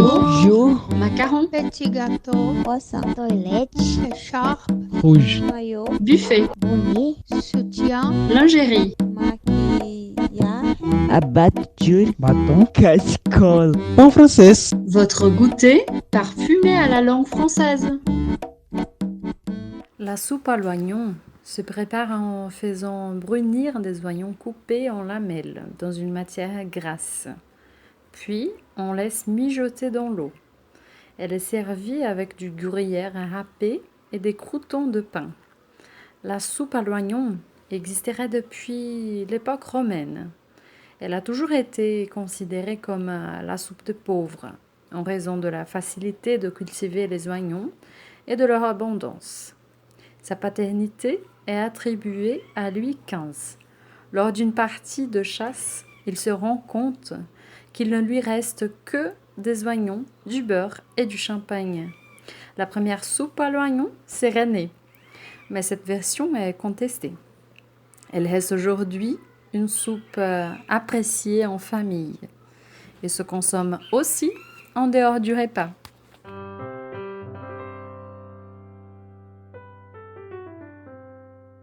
Jour, macaron, petit gâteau, croissant, toilette, écharpe, rouge, maillot, buffet, bonnet, soutien, lingerie, maquillage, abatture, bâton, casserole. En français. votre goûter parfumé à la langue française. La soupe à l'oignon se prépare en faisant brunir des oignons coupés en lamelles dans une matière grasse. Puis, on laisse mijoter dans l'eau. Elle est servie avec du gruyère râpé et des croûtons de pain. La soupe à l'oignon existerait depuis l'époque romaine. Elle a toujours été considérée comme la soupe de pauvres, en raison de la facilité de cultiver les oignons et de leur abondance. Sa paternité est attribuée à Louis XV. Lors d'une partie de chasse, il se rend compte qu'il ne lui reste que des oignons, du beurre et du champagne. La première soupe à l'oignon serait née, mais cette version est contestée. Elle reste aujourd'hui une soupe appréciée en famille et se consomme aussi en dehors du repas.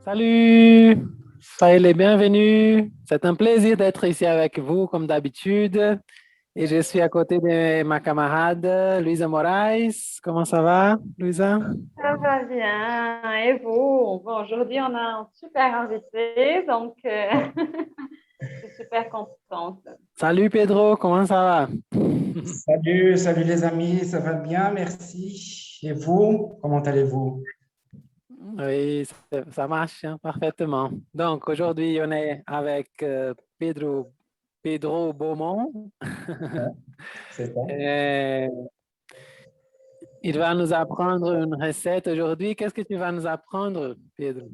Salut, soyez les bienvenus. C'est un plaisir d'être ici avec vous comme d'habitude. Et je suis à côté de ma camarade Luisa Moraes. Comment ça va, Luisa? Ça va bien. Et vous? Bon, aujourd'hui, on a un super invité, donc je suis super contente. Salut Pedro, comment ça va? Salut les amis, ça va bien, merci. Et vous, comment allez-vous? Oui, ça marche hein, parfaitement. Donc aujourd'hui, on est avec Pedro Beaumont. C'est ça. Et il va nous apprendre une recette aujourd'hui. Qu'est-ce que tu vas nous apprendre, Pedro?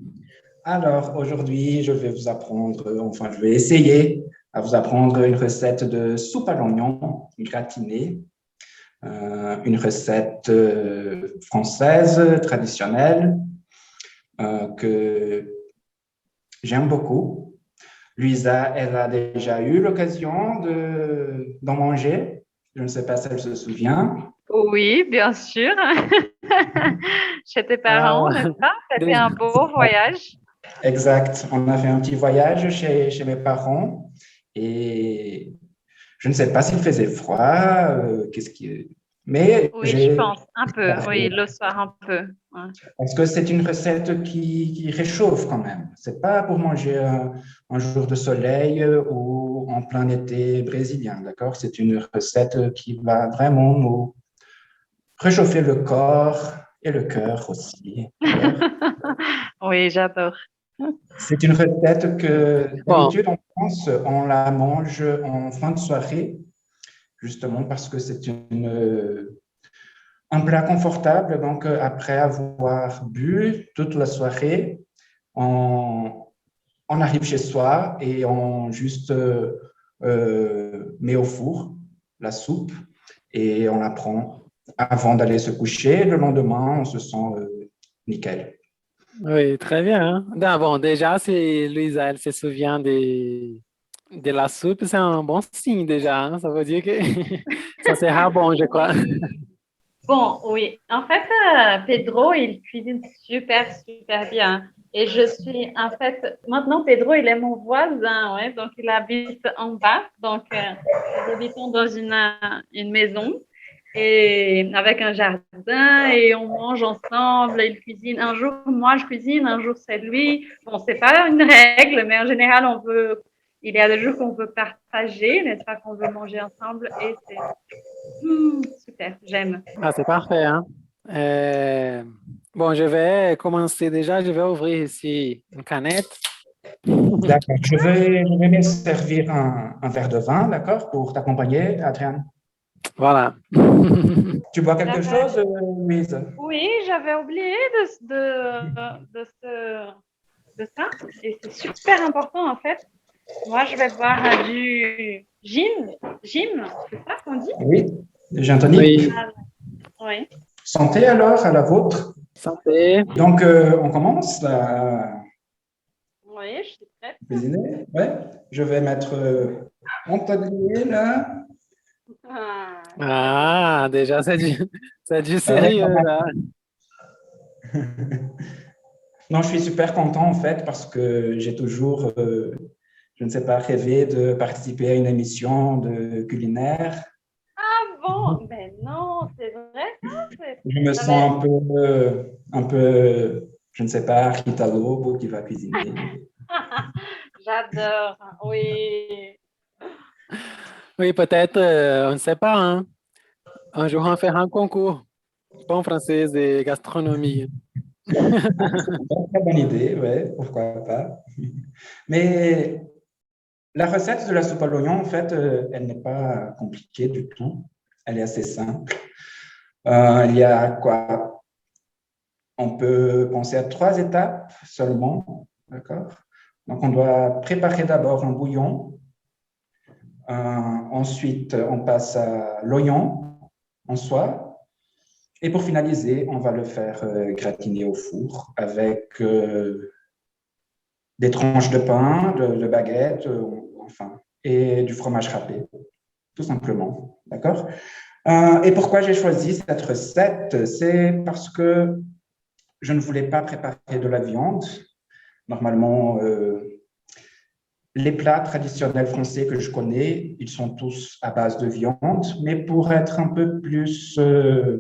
Alors, aujourd'hui, je vais je vais essayer à vous apprendre une recette de soupe à l'oignon gratinée, une recette française traditionnelle que j'aime beaucoup. Luisa, elle a déjà eu l'occasion d'en manger. Je ne sais pas si elle se souvient. Oui, bien sûr. Chez tes parents, n'est-ce pas? C'était un beau voyage. Exact. On a fait un petit voyage chez mes parents et je ne sais pas s'il faisait froid, mais Oui, je pense, un peu. Oui, le soir, un peu. Ouais. Parce que c'est une recette qui réchauffe quand même. C'est pas pour manger un jour de soleil ou en plein été brésilien, d'accord? C'est une recette qui va vraiment nous réchauffer le corps et le cœur aussi. Oui, j'adore. C'est une recette que Bon. d'habitude en France, on la mange en fin de soirée, justement parce que c'est un plat confortable. Donc, après avoir bu toute la soirée, on arrive chez soi et on juste met au four la soupe et on la prend avant d'aller se coucher. Le lendemain, on se sent nickel. Oui, très bien. Bon, déjà, si Luisa, elle se souvient de la soupe, c'est un bon signe déjà. Hein. Ça veut dire que ça sera bon, je crois. Bon, oui. En fait, Pedro, il cuisine super, super bien. Et maintenant, Pedro, il est mon voisin, ouais. Donc, il habite en bas. Donc, nous habitons dans une maison et avec un jardin et on mange ensemble. Il cuisine. Un jour, moi, je cuisine. Un jour, c'est lui. Bon, c'est pas une règle, mais en général, il y a des jours qu'on peut partager, n'est-ce pas, qu'on veut manger ensemble et c'est super, j'aime. Ah, c'est parfait. Hein? Bon, je vais commencer déjà. Je vais ouvrir ici une canette. D'accord. Je vais me servir un verre de vin, d'accord, pour t'accompagner, Adrienne. Voilà. Tu bois quelque chose, Louise? Oui, j'avais oublié de ça. Et c'est super important, en fait. Moi, je vais boire du gin. Gin, c'est ça qu'on dit? Oui, gin tonic. Oui. Oui. Santé alors, à la vôtre. Santé. Donc, on commence à Oui, je suis prête. cuisiner. Ouais. Je vais mettre mon tablier là. Ah, déjà, c'est du Ah ouais, sérieux, là. Non, je suis super content en fait parce que j'ai toujours, je ne sais pas, rêvé de participer à une émission de culinaire. Ah bon? Ben non, c'est vrai ça? Je me Non, mais sens un peu, je ne sais pas, Rita Lobo qui va cuisiner. j'adore. Oui. Oui, peut-être, on ne sait pas, hein. Un jour, on fera un concours bon français et gastronomie. C'est une très bonne idée, ouais, pourquoi pas. Mais la recette de la soupe à l'oignon, en fait, elle n'est pas compliquée du tout. Elle est assez simple. Il y a quoi? On peut penser à 3 étapes seulement, d'accord? Donc, on doit préparer d'abord un bouillon. Ensuite, on passe à l'oignon en soi. Et pour finaliser, on va le faire gratiner au four avec des tranches de pain, de baguette, enfin, et du fromage râpé, tout simplement. D'accord? Et pourquoi j'ai choisi cette recette? C'est parce que je ne voulais pas préparer de la viande. Normalement, les plats traditionnels français que je connais, ils sont tous à base de viande, mais pour être un peu plus, euh,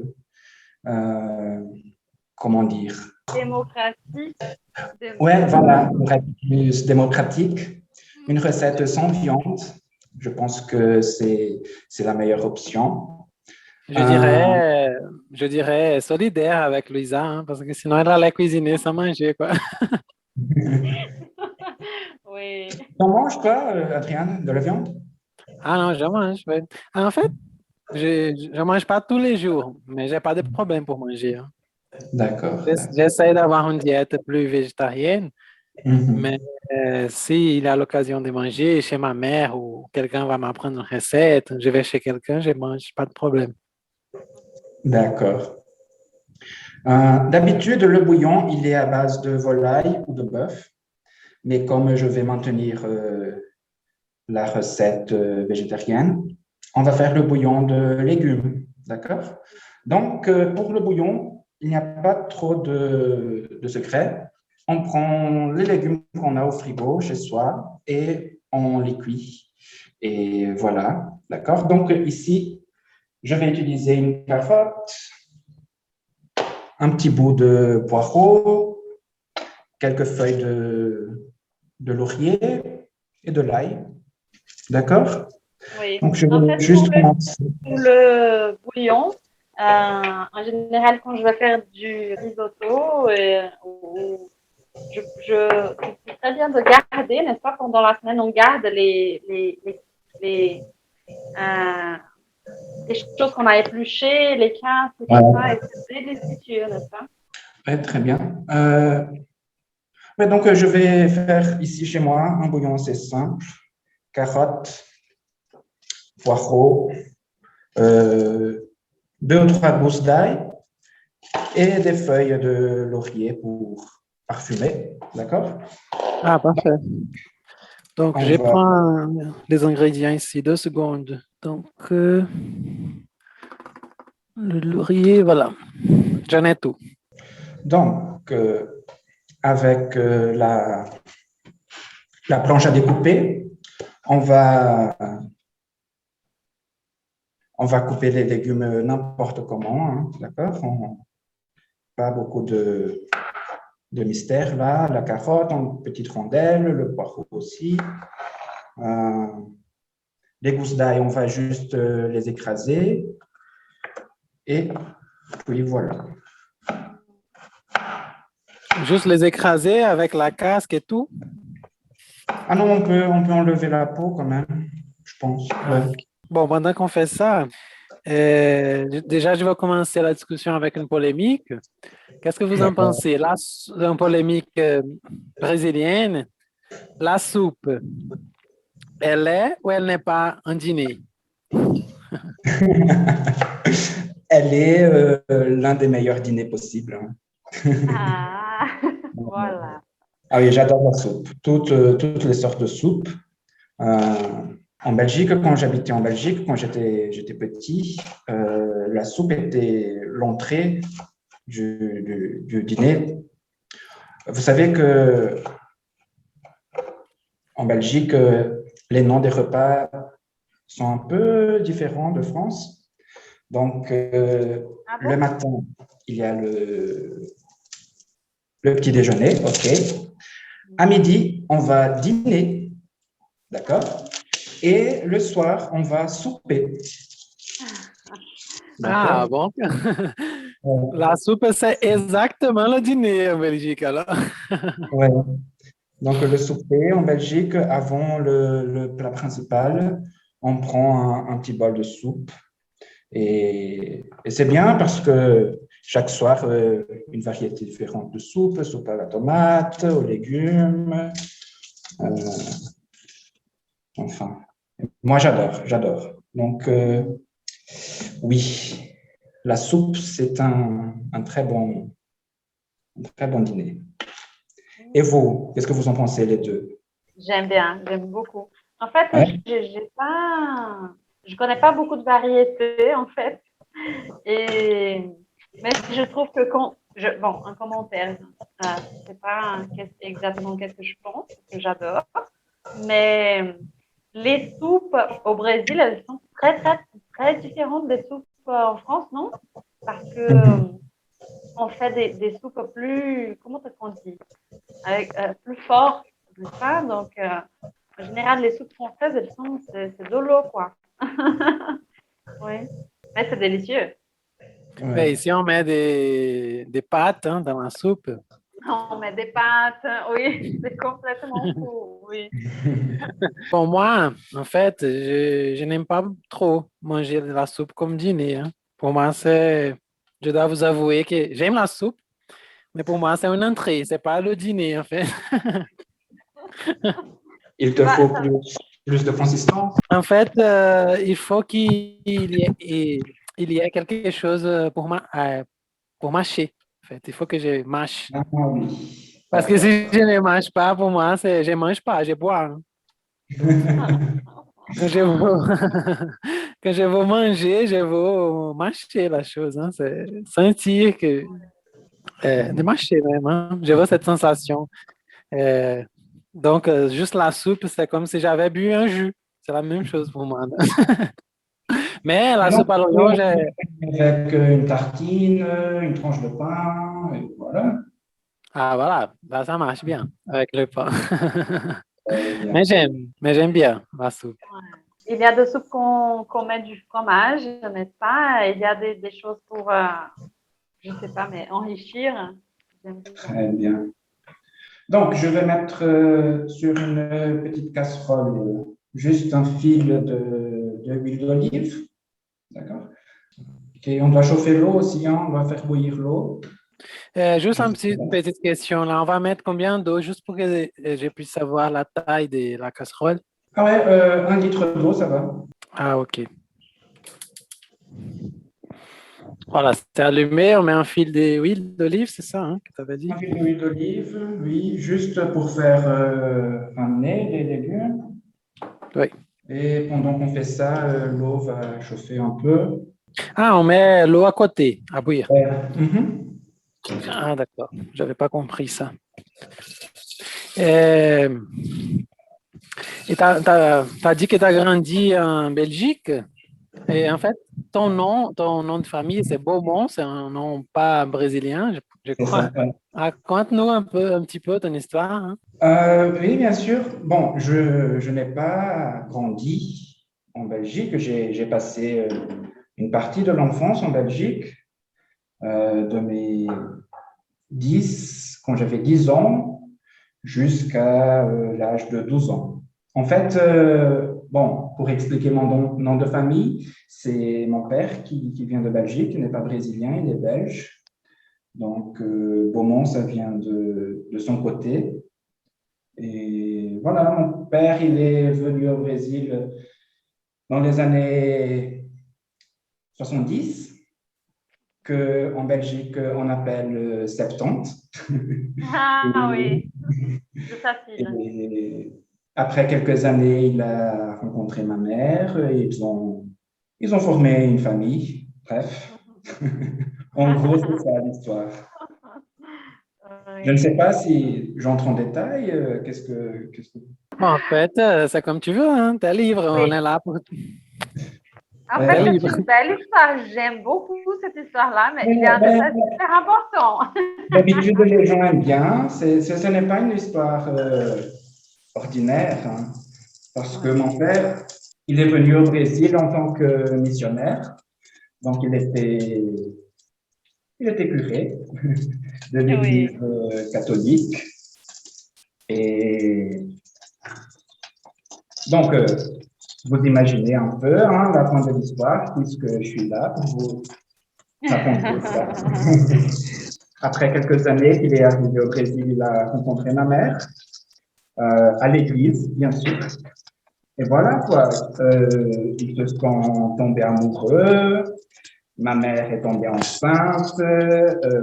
comment dire? Démocratique. Ouais, voilà, pour être plus démocratique, une recette sans viande, je pense que c'est la meilleure option. Je Euh, dirais, je dirais solidaire avec Louisa, hein, parce que sinon, elle allait cuisiner sans manger, quoi. Oui. T'en manges toi, Adriane, de la viande? Ah non, je mange, ouais. En fait, je mange pas tous les jours, mais j'ai pas de problème pour manger, hein. D'accord, d'accord. J'essaie d'avoir une diète plus végétarienne, Mhm. mais s'il a l'occasion de manger chez ma mère ou quelqu'un va m'apprendre une recette, je vais chez quelqu'un, je mange, pas de problème. D'accord. D'habitude, le bouillon, il est à base de volaille ou de bœuf, mais comme je vais maintenir la recette végétarienne, on va faire le bouillon de légumes, d'accord? Donc, pour le bouillon, il n'y a pas trop de secret. On prend les légumes qu'on a au frigo chez soi et on les cuit. Et voilà, d'accord? Donc, ici, je vais utiliser une carotte, un petit bout de poireau, quelques feuilles de laurier et de l'ail. D'accord? Oui. Donc, je En vais fait, juste commencer. pour le bouillon, en général, quand je vais faire du risotto, c'est très bien de garder, n'est-ce pas, pendant la semaine, on garde les, euh, les choses qu'on a épluchées, les casses et tout ça, et c'est délicieux, n'est-ce pas? Ouais, très bien. Ouais, donc, je vais faire ici chez moi un bouillon assez simple. Carottes, poireaux, euh, 2 ou 3 gousses d'ail et des feuilles de laurier pour parfumer. D'accord? Ah, parfait. Donc, On je va, prends les ingrédients ici, 2 secondes. Donc, le laurier, voilà. J'en ai tout. donc, avec la planche à découper, on va, on va couper les légumes n'importe comment, hein, d'accord? Pas beaucoup de mystère là. La carotte en petites rondelles, le poireau aussi. Euh, les gousses d'ail, on va juste les écraser. Et puis voilà. Juste les écraser avec la casque et tout. Ah non, on peut enlever la peau quand même, je pense. Ah, Ouais. ok. Bon, pendant qu'on fait ça, déjà, je vais commencer la discussion avec une polémique. Qu'est-ce que vous en D'accord. pensez? Une polémique brésilienne. La soupe, elle est ou elle n'est pas un dîner? Elle est l'un des meilleurs dîners possibles, hein. Ah, voilà. Ah oui, j'adore la soupe. Toutes les sortes de soupes. Euh, En Belgique, quand j'habitais en Belgique, quand j'étais petit, la soupe était l'entrée du dîner. Vous savez que en Belgique, les noms des repas sont un peu différents de France. Donc, le matin, il y a le petit déjeuner, OK. À midi, on va dîner, d'accord? Et le soir, on va souper. Ah, bon. La soupe, c'est exactement le dîner en Belgique, alors. Ouais. Donc, le souper en Belgique, avant le plat principal, on prend un petit bol de soupe. Et c'est bien parce que chaque soir, une variété différente de soupe, soupe à la tomate, aux légumes. Enfin, moi, j'adore. Donc, oui, la soupe, c'est un très bon dîner. Et vous, qu'est-ce que vous en pensez, les deux? J'aime bien, j'aime beaucoup. En fait, Ouais. je connais pas beaucoup de variétés, en fait. Mais je trouve que bon, un commentaire, c'est pas exactement qu'est-ce que je pense, que j'adore. Mais les soupes au Brésil, elles sont très, très, très différentes des soupes en France, non? Parce que on fait des soupes plus, comment on dit, avec plus fortes, n'est-ce pas? Donc, en général, les soupes françaises, c'est de l'eau, quoi. Oui, mais c'est délicieux. Mais ici, on met des pâtes dans la soupe. On met des pâtes, oui, c'est complètement fou, oui. Pour moi, en fait, je n'aime pas trop manger de la soupe comme dîner, hein. Pour moi, je dois vous avouer que j'aime la soupe, mais pour moi, c'est une entrée, c'est pas le dîner, en fait. Il te faut plus de consistance? En fait, il faut il y ait quelque chose pour mâcher. En fait, il faut que je mâche. Ah oui. Parce que si je ne mâche pas, pour moi, je ne mange pas, je bois, hein. Quand je veux, quand je veux manger, je veux mâcher la chose, hein. C'est sentir de mâcher vraiment. Je veux cette sensation. Euh, donc, juste la soupe, c'est comme si j'avais bu un jus. C'est la même chose pour moi. Mais la soupe à l'oignon, avec une tartine, une tranche de pain, et voilà. ah voilà, là, ça marche bien avec le pain. Bien. Mais j'aime bien la soupe. Il y a des soupes qu'on met du fromage, n'est-ce pas? Il y a des choses pour, je ne sais pas, mais enrichir. J'aime bien. Très bien. Donc, je vais mettre sur une petite casserole juste un fil d'huile d'olive. D'accord? Et on doit chauffer l'eau aussi, hein, on va faire bouillir l'eau. Juste une petite question là. On va mettre combien d'eau juste pour que je puisse savoir la taille de la casserole? Ah ouais, 1 litre d'eau, ça va. Ah, ok. Voilà, c'est allumé, on met un fil d'huile d'olive, c'est ça hein, que tu avais dit? Un fil d'huile d'olive, oui, juste pour faire ramener les légumes. Oui. Et pendant qu'on fait ça, l'eau va chauffer un peu. Ah, on met l'eau à côté, à bouillir. Ah, d'accord, je n'avais pas compris ça. Et tu as dit que tu as grandi en Belgique. Et en fait, ton nom de famille, c'est Beaumont, c'est un nom pas brésilien, je crois. Ça, ouais. Raconte-nous un petit peu ton histoire. Hein. Oui, bien sûr. Bon, je n'ai pas grandi en Belgique. J'ai passé une partie de l'enfance en Belgique, de mes quand j'avais 10 ans jusqu'à l'âge de 12 ans. En fait, bon, pour expliquer mon nom de famille, c'est mon père qui vient de Belgique, il n'est pas brésilien, il est belge. Donc, Beaumont, ça vient de son côté. Et voilà, mon père, il est venu au Brésil dans les années 70, qu'en Belgique, on appelle 70. Ah oui, c'est facile. après quelques années, il a rencontré ma mère et ils ont formé une famille. Bref, en gros, c'est ça l'histoire. Je ne sais pas si j'entre en détail. Qu'est-ce que... En fait, c'est comme tu veux, hein, t'es libre, on Oui. est là pour... En Ouais. fait, c'est libre. une belle histoire. J'aime beaucoup cette histoire-là, mais il y Ouais, a un ouais. détail super important. D'habitude, les gens aiment bien. Ce n'est pas une histoire ordinaire, hein, parce que mon père, il est venu au Brésil en tant que missionnaire. Donc, il était curé de l'église catholique. Et donc, vous imaginez un peu la fin de l'histoire, puisque je suis là pour vous raconter ça. Après quelques années qu'il est arrivé au Brésil, il a rencontré ma mère à l'église, bien sûr. Et voilà quoi, ils se sont tombés amoureux, ma mère est tombée enceinte,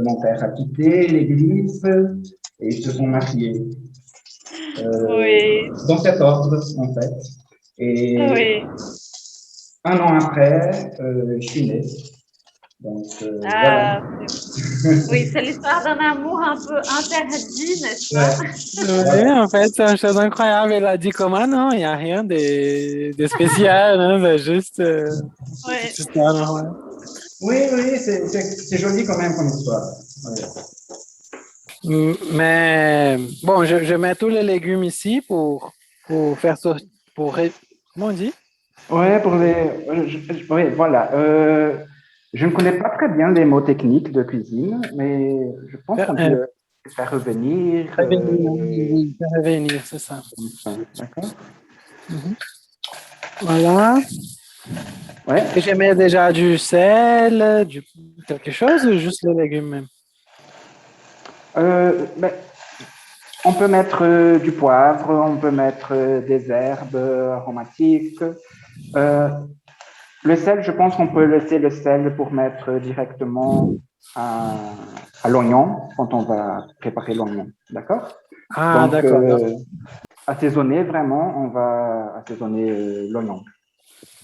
mon père a quitté l'église et ils se sont mariés. Oui, Dans cet ordre, en fait. Et oui. un an après, je suis né. Donc, voilà. Ah, oui, c'est l'histoire d'un amour un peu interdit, n'est-ce pas? Oui, en fait, c'est une chose incroyable. Elle a dit comment, non, il n'y a rien de spécial, hein, c'est juste, Oui. juste normal. Oui, oui, c'est joli quand même comme histoire. Ouais. Mais bon, je mets tous les légumes ici pour faire sortir, comment on dit? Ouais, pour oui, voilà. Je ne connais pas très bien les mots techniques de cuisine, mais je pense qu'on peut faire revenir. Faire revenir, c'est ça. D'accord. Voilà. Ouais. Et je mets déjà du sel, quelque chose ou juste les légumes même? Ben, on peut mettre du poivre, on peut mettre des herbes aromatiques. Le sel, je pense qu'on peut laisser le sel pour mettre directement à l'oignon quand on va préparer l'oignon. D'accord? Ah, Donc, d'accord. assaisonner vraiment, on va assaisonner l'oignon.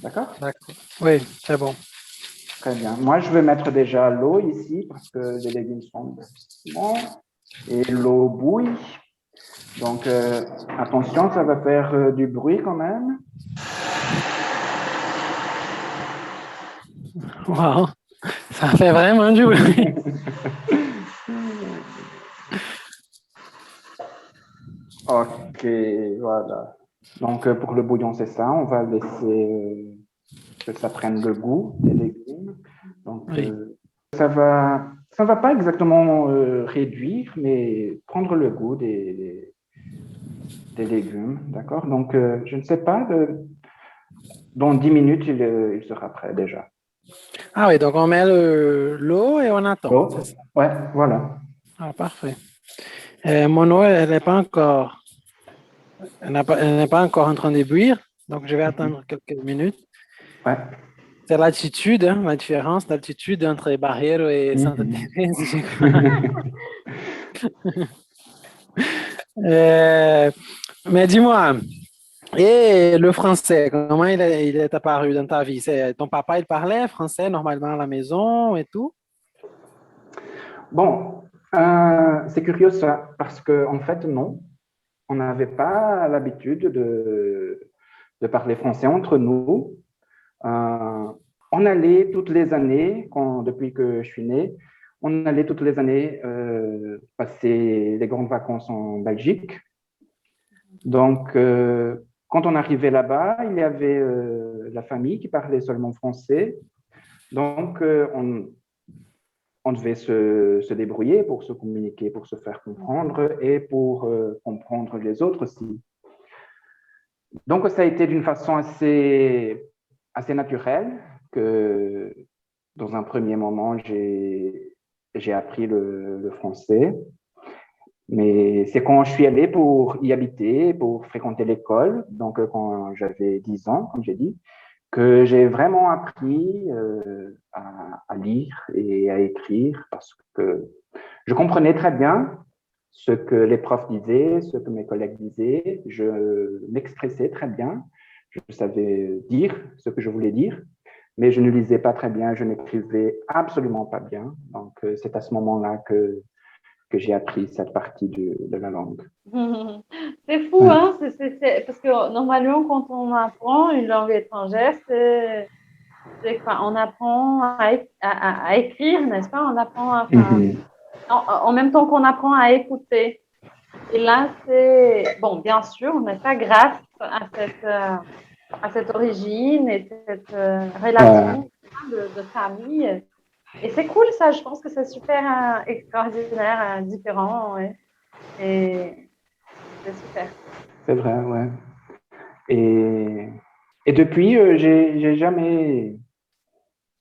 D'accord? D'accord. Oui, c'est bon. Très bien. Moi, je vais mettre déjà l'eau ici parce que les légumes sont bons et l'eau bouille. Donc, attention, ça va faire du bruit quand même. Wow, ça fait vraiment du bruit. Ok, voilà. Donc, pour le bouillon, c'est ça. On va laisser que ça prenne le goût des légumes. Donc, Oui. ça va pas exactement réduire, mais prendre le goût des légumes, d'accord? Donc, je ne sais pas, dans 10 minutes, il sera prêt déjà. Ah oui, donc on met l'eau et on attend. Oh, C'est ça. ouais, voilà. Ah, parfait. Mon eau, elle n'est pas encore, elle n'est pas encore en train de bouillir, donc je vais attendre quelques minutes. Ouais. C'est l'altitude, hein, la différence d'altitude entre Barreiro et Santa Teresa, je crois. Mais dis-moi, et le français, comment il est apparu dans ta vie? Ton papa, il parlait français normalement à la maison et tout? Bon, c'est curieux ça, parce que en fait, non, on n'avait pas l'habitude de parler français entre nous. On allait toutes les années, depuis que je suis né, on allait toutes les années passer les grandes vacances en Belgique. Donc, quand on arrivait là-bas, il y avait la famille qui parlait seulement français. Donc, on devait se débrouiller pour se communiquer, pour se faire comprendre et pour comprendre les autres aussi. Donc, ça a été d'une façon assez naturelle que, dans un premier moment, j'ai appris le français. Mais c'est quand je suis allé pour y habiter, pour fréquenter l'école, donc quand j'avais 10 ans, comme j'ai dit, que j'ai vraiment appris à lire et à écrire parce que je comprenais très bien, ce que les profs disaient, ce que mes collègues disaient. Je m'expressais très bien. Je savais dire ce que je voulais dire, mais je ne lisais pas très bien, je n'écrivais absolument pas bien. Donc, c'est à ce moment-là que j'ai appris cette partie de la langue. C'est fou, hein? Parce que normalement, quand on apprend une langue étrangère, c'est quoi? On apprend à écrire, n'est-ce pas? On apprend en même temps qu'on apprend à écouter. Et là, c'est bon, bien sûr, mais ça grâce à cette origine et cette relation de famille. Et c'est cool, ça. Je pense que c'est super extraordinaire, différent. Ouais. Et c'est super. C'est vrai, ouais. Et depuis, j'ai jamais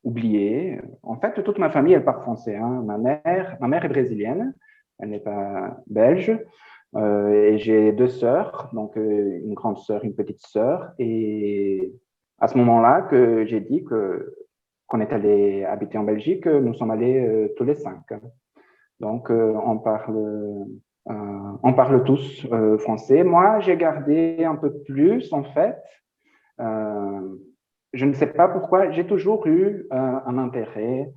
oublié. En fait, toute ma famille, elle parle français. Hein. Ma mère est brésilienne, elle n'est pas belge. Et j'ai 2 sœurs, donc une grande sœur, une petite sœur. Et à ce moment-là, que j'ai dit qu'on est allé habiter en Belgique, nous sommes allés tous les 5. Donc, on parle tous français. Moi, j'ai gardé un peu plus, en fait. Je ne sais pas pourquoi, j'ai toujours eu un intérêt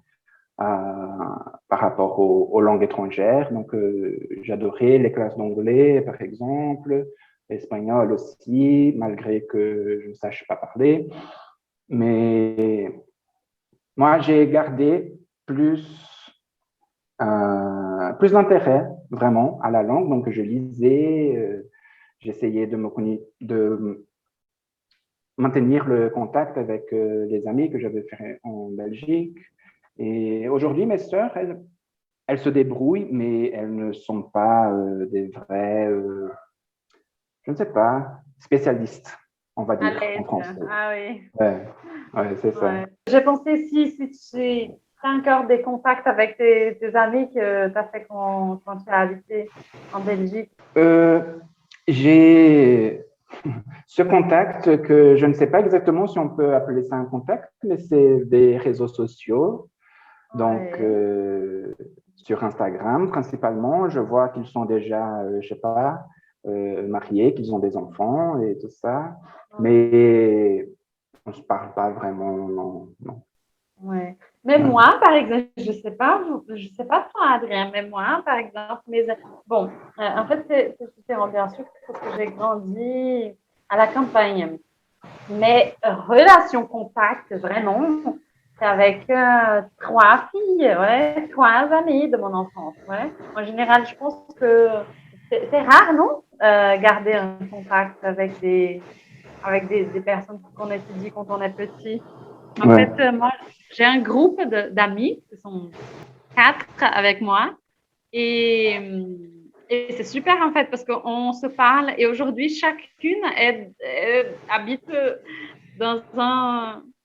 par rapport aux langues étrangères. Donc, j'adorais les classes d'anglais, par exemple, l'espagnol aussi, malgré que je ne sache pas parler. Mais moi, j'ai gardé plus d'intérêt vraiment à la langue. Donc, je lisais, j'essayais de maintenir le contact avec les amis que j'avais fait en Belgique. Et aujourd'hui, mes sœurs, elles se débrouillent, mais elles ne sont pas des vraies, je ne sais pas, spécialistes, on va dire, en français. Ah oui. Ouais, c'est ça. Ouais. J'ai pensé si tu as encore des contacts avec tes amis que tu as fait quand tu as habité en Belgique. J'ai ce contact que je ne sais pas exactement si on peut appeler ça un contact, mais c'est des réseaux sociaux. Donc, sur Instagram, principalement, je vois qu'ils sont déjà, je sais pas, mariés, qu'ils ont des enfants et tout ça. Mais on ne se parle pas vraiment, non. Ouais. Mais moi, par exemple, je sais pas toi, Adrien, mais moi, par exemple, bon, en fait, c'est différent, bien sûr, parce que j'ai grandi à la campagne. Mais relation contact, vraiment, c'est avec 3 filles, ouais, 3 amies de mon enfance, ouais. En général, je pense que c'est rare, non, garder un contact avec des personnes qu'on étudie quand on est petit. En fait, moi, j'ai un groupe d'amis, qui sont 4 avec moi, et c'est super en fait parce qu'on se parle et aujourd'hui chacune habite dans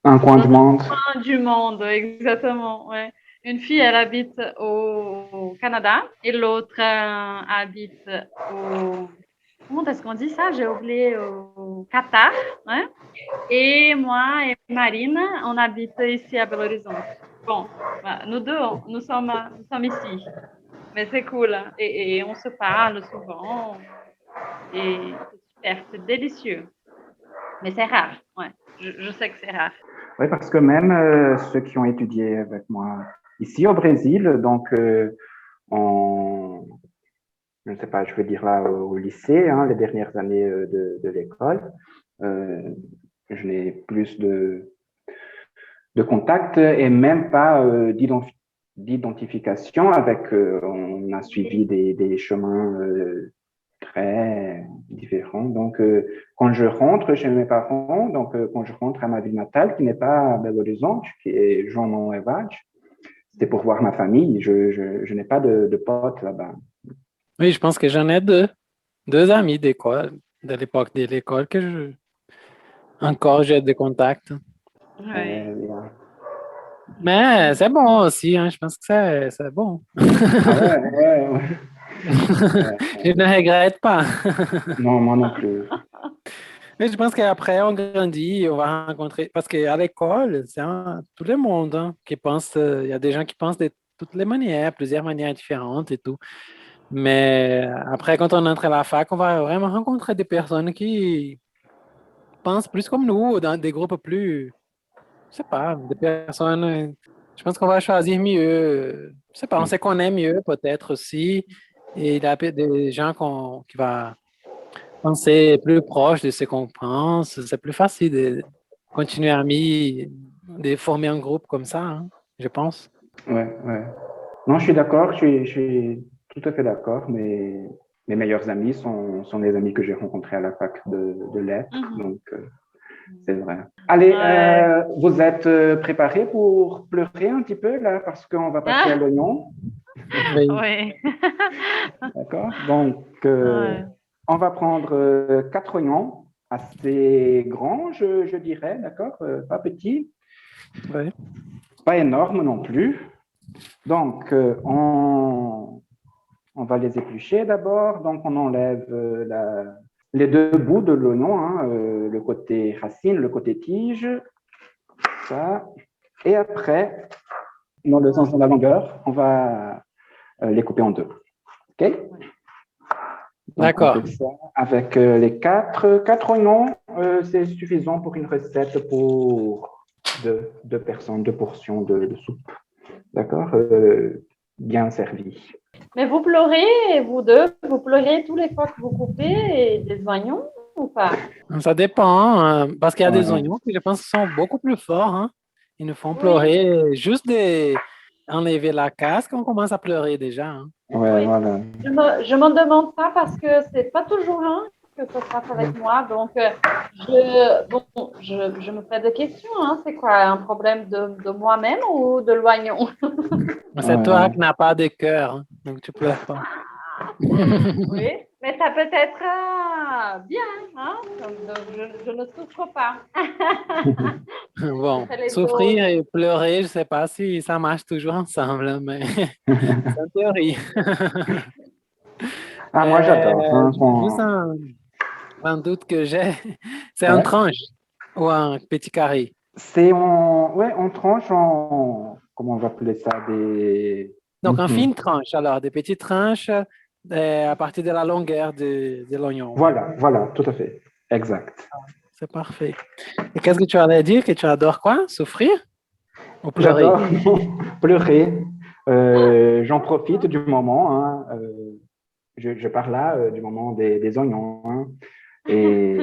un coin du monde. Du monde, exactement. Ouais. Une fille, elle habite au Canada et l'autre habite au... Comment est-ce qu'on dit ça? J'ai oublié, au Qatar. Hein? Et moi et Marine, on habite ici à Belo Horizonte. Bon, bah, nous deux, nous sommes ici. Mais c'est cool. Hein? Et on se parle souvent. Et c'est super, c'est délicieux. Mais c'est rare. Ouais. Je sais que c'est rare. Oui, parce que même ceux qui ont étudié avec moi ici au Brésil, donc je ne sais pas, je veux dire là au lycée, hein, les dernières années de l'école, je n'ai plus de contact et même pas d'identification avec, on a suivi des chemins très différents. Donc, quand je rentre chez mes parents, donc quand je rentre à ma ville natale, qui n'est pas à Belo Horizonte, qui est João Evade, c'était pour voir ma famille. Je n'ai pas de potes là-bas. Oui, je pense que j'en ai deux amis d'école, de l'époque de l'école, que encore j'ai des contacts. Oui. Mais c'est bon aussi, hein, je pense que c'est bon. Ouais. Je ne regrette pas. Non, moi non plus. Mais je pense qu'après, on grandit, on va rencontrer. Parce qu'à l'école, c'est tout le monde qui pense. Il y a des gens qui pensent de toutes les manières, plusieurs manières différentes et tout. Mais après, quand on entre à la fac, on va vraiment rencontrer des personnes qui pensent plus comme nous, dans des groupes plus, je sais pas, des personnes. Je pense qu'on va choisir mieux. Je sais pas, on se connaît mieux peut-être aussi. Et il y a des gens qui vont penser plus proche de ce qu'on pense. C'est plus facile de continuer amis, de former un groupe comme ça, hein, je pense. Ouais, ouais. Non, je suis d'accord, je suis tout à fait d'accord. Mes meilleurs amis sont les amis que j'ai rencontrés à la fac de lettres, donc c'est vrai. Allez, Ouais. vous êtes préparés pour pleurer un petit peu là, parce qu'on va passer à l'oignon, Oui. Oui. d'accord? Donc, Ouais. on va prendre 4 oignons, assez grands, je dirais, d'accord? Pas petits, Oui. pas énormes non plus. Donc, on va les éplucher d'abord. Donc, on enlève les deux bouts de l'oignon, hein, le côté racine, le côté tige, ça. Et après, dans le sens de la longueur, on va les couper en deux. OK? Donc, D'accord. on fait ça avec les quatre oignons. C'est suffisant pour une recette pour deux personnes, 2 portions de soupe. D'accord? Bien servi. Mais vous pleurez, vous deux, vous pleurez tous les fois que vous coupez des oignons ou pas? Ça dépend, hein, parce qu'il y a des Ouais, oignons qui, je pense, sont beaucoup plus forts, hein. Ils nous font Oui, pleurer. Juste d'enlever la casque, on commence à pleurer déjà, hein. ouais, oui. voilà. Je me demande ça parce que c'est pas toujours que ça se passe avec moi. Donc, je me fais des questions. Hein. C'est quoi, un problème de moi-même ou de l'oignon? C'est toi Ouais. qui n'as pas de cœur, hein, donc tu pleures pas. Oui, mais ça peut être bien. Hein? Donc, je ne souffre pas. Je Bon, fais les souffrir doses. et pleurer, je sais pas si ça marche toujours ensemble, mais c'est en théorie. Ah, moi, j'adore, hein, Juste un doute que j'ai, c'est un ouais. tranche ou un petit carré. Ouais, on tranche comment on va appeler ça, Donc, un Mhm. fine tranche, alors des petites tranches à partir de la longueur de l'oignon. Voilà, tout à fait. Exact. C'est parfait. Et qu'est-ce que tu allais dire? Que tu adores quoi? Souffrir ou pleurer? J'adore pleurer. J'en profite du moment, hein, je parle là du moment des oignons, hein, et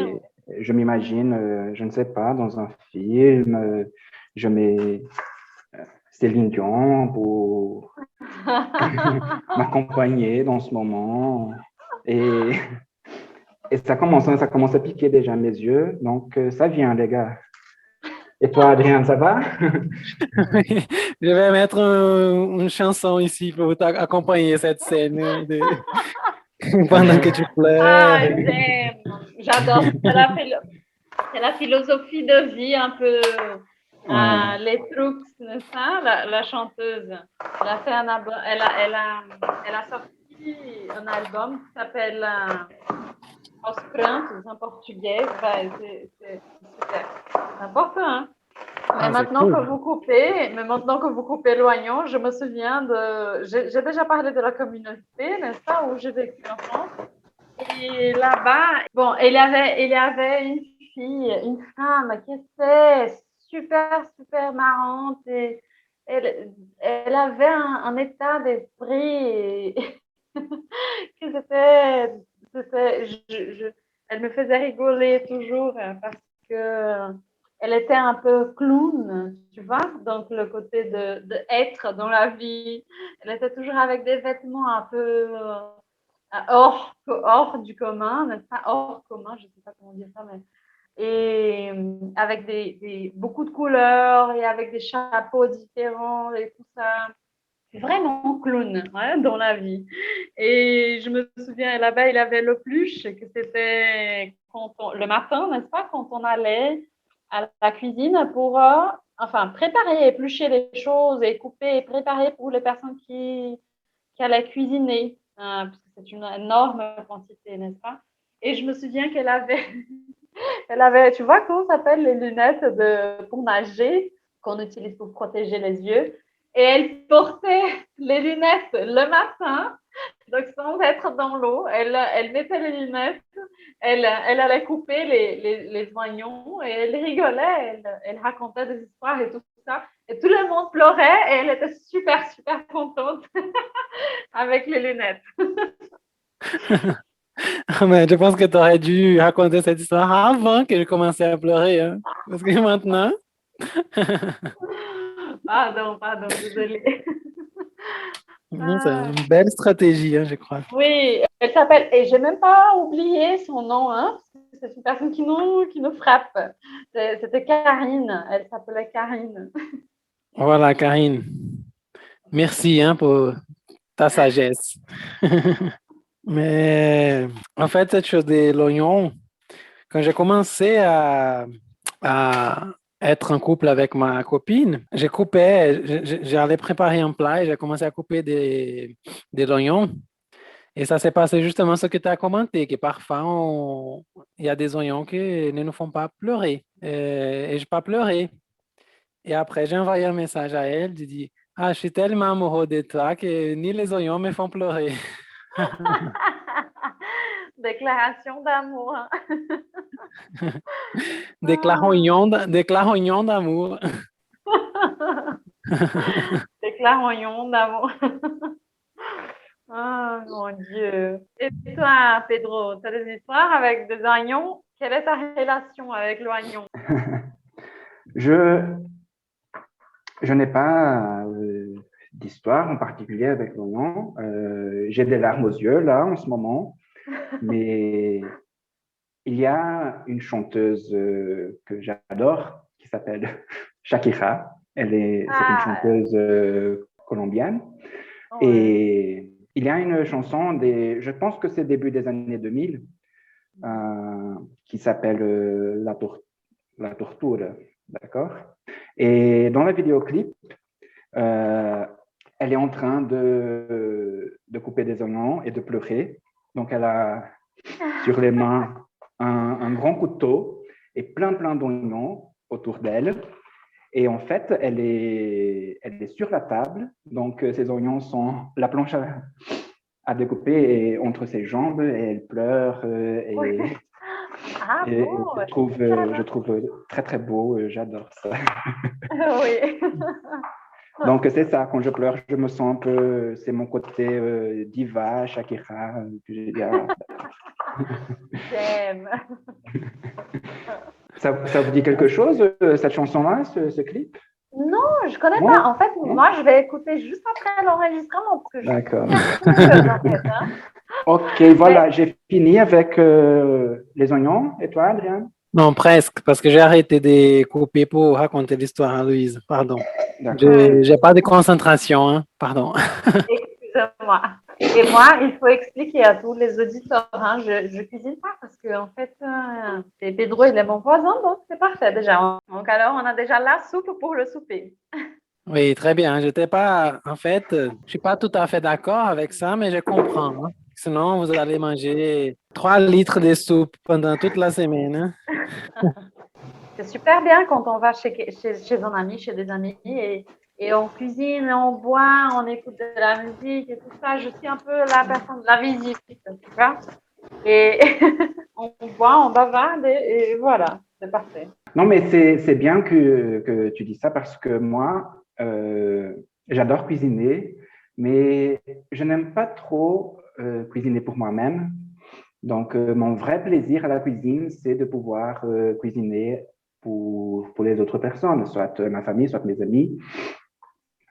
je m'imagine, je ne sais pas, dans un film, je mets Céline Dion pour m'accompagner dans ce moment. Et, et ça commence à piquer déjà mes yeux. Donc, ça vient, les gars. Et toi, Adrien, ça va? Je vais mettre une chanson ici pour t'accompagner cette scène pendant que tu pleures. Ah, j'aime. J'adore. C'est la philosophie de vie un peu. Ouais. Les Trux, n'est-ce pas? La chanteuse. Elle a fait un album. Elle a sorti un album qui s'appelle Aos Prantos en portugais. Ben, c'est super. C'est important, hein? Ah, c'est cool. Mais maintenant que vous coupez l'oignon, je me souviens j'ai déjà parlé de la communauté, n'est-ce pas, où j'ai vécu en France. Et là-bas, bon, il y avait une fille, une femme qui était super, super marrante et elle avait un état d'esprit que elle me faisait rigoler toujours parce que elle était un peu clown, tu vois, donc le côté de être dans la vie. Elle était toujours avec des vêtements un peu hors du commun, n'est-ce pas? Hors commun, je ne sais pas comment dire ça, mais et avec beaucoup de couleurs et avec des chapeaux différents et tout ça. Vraiment clown dans la vie. Et je me souviens, là-bas, il avait le pluche, que c'était le matin, n'est-ce pas, quand on allait à la cuisine pour préparer, éplucher les choses et couper et préparer pour les personnes qui allaient cuisiner, parce que c'est une énorme quantité, n'est-ce pas? Et je me souviens elle avait, tu vois, comment ça s'appelle les lunettes pour nager qu'on utilise pour protéger les yeux. Et elle portait les lunettes le matin Donc, sans être dans l'eau, elle mettait les lunettes, elle allait couper les oignons et elle rigolait, elle racontait des histoires et tout ça. Et tout le monde pleurait et elle était super, super contente avec les lunettes. Mais je pense que tu aurais dû raconter cette histoire avant que je commençais à pleurer, hein. Parce que maintenant, Pardon, désolée. non, c'est une belle stratégie, hein, je crois. Oui, elle s'appelle, et j'ai même pas oublié son nom, hein, parce que c'est une personne qui nous frappe. C'était Karine, elle s'appelait Karine. Voilà, Karine. Merci, hein, pour ta sagesse. Mais en fait, cette chose de l'oignon, quand j'ai commencé à être en couple avec ma copine, j'allais préparer un plat et j'ai commencé à couper des oignons. Et ça s'est passé justement ce que tu as commenté, que parfois il y a des oignons qui ne nous font pas pleurer. Et je n'ai pas pleuré. Et après, j'ai envoyé un message à elle, j'ai dit, ah, je suis tellement amoureux de toi que ni les oignons me font pleurer. Déclaration d'amour. Hein. Déclarons d'amour. Déclaration d'amour. Oh mon Dieu. Et toi, Pedro, tu as des histoires avec des oignons? Quelle est ta relation avec l'oignon? Je n'ai pas d'histoire en particulier avec l'oignon. J'ai des larmes aux yeux là en ce moment, mais il y a une chanteuse que j'adore qui s'appelle Shakira. C'est une chanteuse colombienne. Ouais. Et il y a une chanson, je pense que c'est début des années 2000, qui s'appelle La Torture, d'accord? Et dans le vidéoclip, elle est en train de couper des oignons et de pleurer. Donc, elle a sur les mains un grand couteau et plein d'oignons autour d'elle. Et en fait, elle est sur la table. Donc, ces oignons sont la planche à découper et entre ses jambes et elle pleure. Oui. Je trouve très, très beau. J'adore ça. Oui. Donc, c'est ça. Quand je pleure, je me sens un peu... C'est mon côté diva, Shakira, que j'ai dit. J'aime. Ça vous dit quelque chose, cette chanson-là, ce clip? Non, je ne connais pas. En fait, moi, je vais écouter juste après l'enregistrement. D'accord. Ok, voilà, j'ai fini avec les oignons. Et toi, Adrien? Non, presque, parce que j'ai arrêté de couper pour raconter l'histoire à Louise. Pardon. Je n'ai pas de concentration, hein. Pardon. Excusez-moi. Et moi, il faut expliquer à tous les auditeurs, hein, je cuisine pas parce que en fait, Pedro, il est mon voisin, donc c'est parfait déjà. Donc alors, on a déjà la soupe pour le souper. Oui, très bien. Je suis pas tout à fait d'accord avec ça, mais je comprends. Hein. Sinon, vous allez manger 3 litres de soupe pendant toute la semaine. Hein. C'est super bien quand on va chez un ami, chez des amis et on cuisine, on boit, on écoute de la musique et tout ça. Je suis un peu la personne de la visite, tu vois. Et on boit, on bavarde et voilà, c'est parfait. Non, mais c'est bien que tu dis ça parce que moi, j'adore cuisiner, mais je n'aime pas trop cuisiner pour moi-même. Donc, mon vrai plaisir à la cuisine, c'est de pouvoir cuisiner pour les autres personnes, soit ma famille, soit mes amis.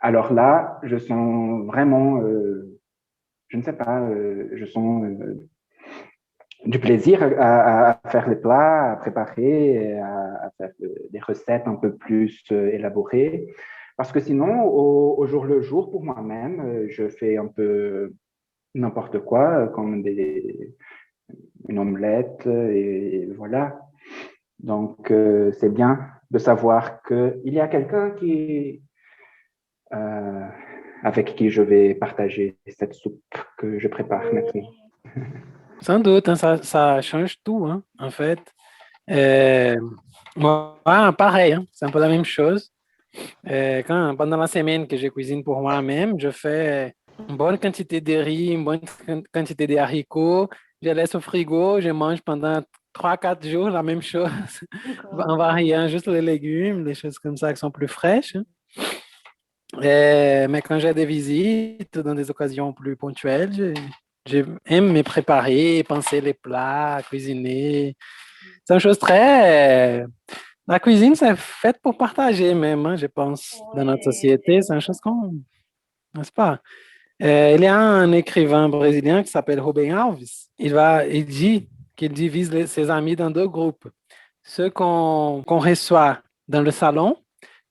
Alors là, je sens vraiment, je ne sais pas, je sens du plaisir à faire les plats, à préparer, à faire des recettes un peu plus élaborées. Parce que sinon, au jour le jour, pour moi-même, je fais un peu n'importe quoi, comme une omelette, et voilà. Donc, c'est bien de savoir qu'il y a quelqu'un avec qui je vais partager cette soupe que je prépare maintenant. Sans doute, hein, ça change tout, hein, en fait. Moi, pareil, hein, c'est un peu la même chose. Pendant la semaine que je cuisine pour moi-même, je fais une bonne quantité de riz, une bonne quantité de haricots. Je laisse au frigo, je mange pendant 3, 4 jours la même chose, en variant juste les légumes, les choses comme ça qui sont plus fraîches. Mais quand j'ai des visites, dans des occasions plus ponctuelles, j'aime me préparer, penser les plats, cuisiner. C'est une chose très... La cuisine, c'est fait pour partager même, hein, je pense, dans notre société. C'est une chose qu'on... N'est-ce pas? Il y a un écrivain brésilien qui s'appelle Rubem Alves. Il dit qu'il divise ses amis dans 2 groupes. Ceux qu'on reçoit dans le salon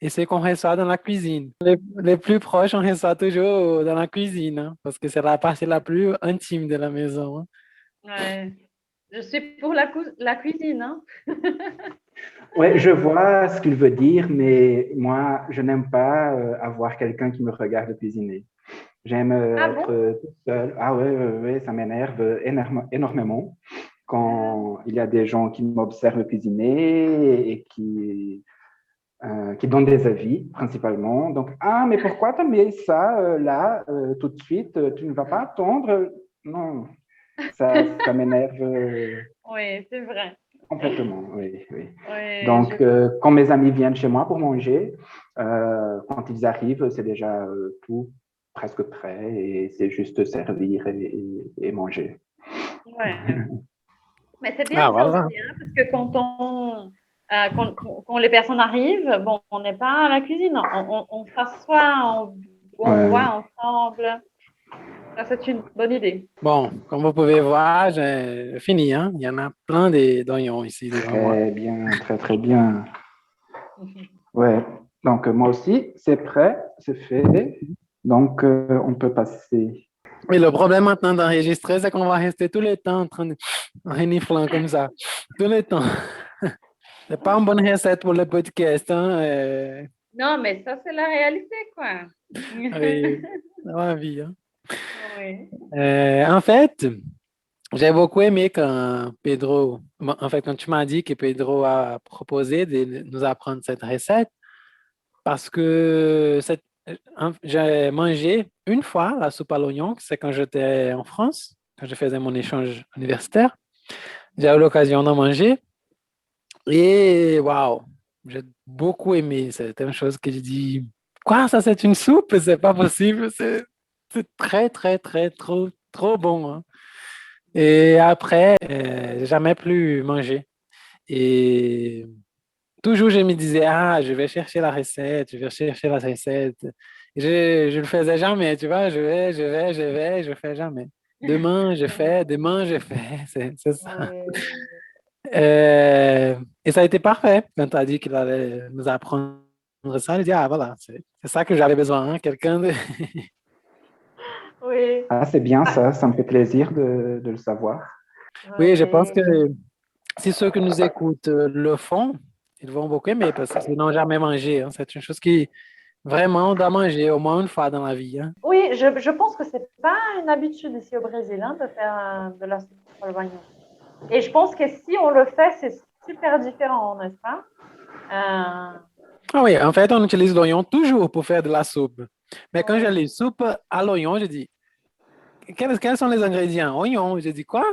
et ceux qu'on reçoit dans la cuisine. Les plus proches, on reçoit toujours dans la cuisine, hein, parce que c'est la partie la plus intime de la maison. Hein. Ouais. Je suis pour la cuisine. Hein. Ouais, je vois ce qu'il veut dire, mais moi, je n'aime pas avoir quelqu'un qui me regarde cuisiner. J'aime être toute seule. Ah ouais, ça m'énerve énormément quand il y a des gens qui m'observent cuisiner et qui donnent des avis, principalement. Donc, ah, mais pourquoi tu as mis ça là, tout de suite? Tu ne vas pas attendre? Non, ça m'énerve Oui, c'est vrai. complètement, oui. Oui, Donc, quand mes amis viennent chez moi pour manger, quand ils arrivent, c'est déjà tout presque prêt et c'est juste servir et manger. Ouais. Mais c'est bien ça voilà. aussi, hein, parce que quand les personnes arrivent, bon, on n'est pas à la cuisine, on s'assoit, on voit ensemble. Ça, c'est une bonne idée. Bon, comme vous pouvez voir, j'ai fini. Hein? Il y en a plein d'oignons ici devant moi. Très bien, très bien. Ouais. Donc, moi aussi, c'est prêt, c'est fait. Donc, on peut passer. Et le problème maintenant d'enregistrer, c'est qu'on va rester tout le temps en train de reniflant comme ça. Tout le temps. C'est pas une bonne recette pour le podcast. Hein? Non, mais ça, c'est la réalité, quoi. Oui, c'est la vie. Hein? Oui. En fait, j'ai beaucoup aimé quand quand tu m'as dit que Pedro a proposé de nous apprendre cette recette parce que j'ai mangé une fois la soupe à l'oignon, c'est quand j'étais en France, quand je faisais mon échange universitaire. J'ai eu l'occasion d'en manger et waouh, j'ai beaucoup aimé. C'était une chose que je dis, quoi, ça c'est une soupe? C'est pas possible. C'est très, très, très, trop, trop bon. Hein. Et après, j'ai jamais plus mangé. Et toujours, je me disais, ah, je vais chercher la recette, je vais chercher la recette. Et je le faisais jamais, tu vois, je fais jamais. Demain, je fais, c'est ça. Et ça a été parfait quand tu as dit qu'il allait nous apprendre ça. Il dit, ah, voilà, c'est ça que j'avais besoin, hein, quelqu'un de... Oui. Ah, c'est bien ça me fait plaisir de le savoir. Oui, je pense que si ceux qui nous écoutent le font, ils vont beaucoup aimer parce qu'ils n'ont jamais mangé. Hein. C'est une chose qui vraiment on doit manger au moins une fois dans la vie. Hein. Oui, je pense que c'est pas une habitude ici au Brésil hein, de faire de la soupe au l'oignon. Et je pense que si on le fait, c'est super différent, n'est-ce pas? Ah oui, en fait, on utilise l'oignon toujours pour faire de la soupe. Mais quand je lis soupe à l'oignon, je dis, quels sont les ingrédients? Oignon. Je dis, quoi?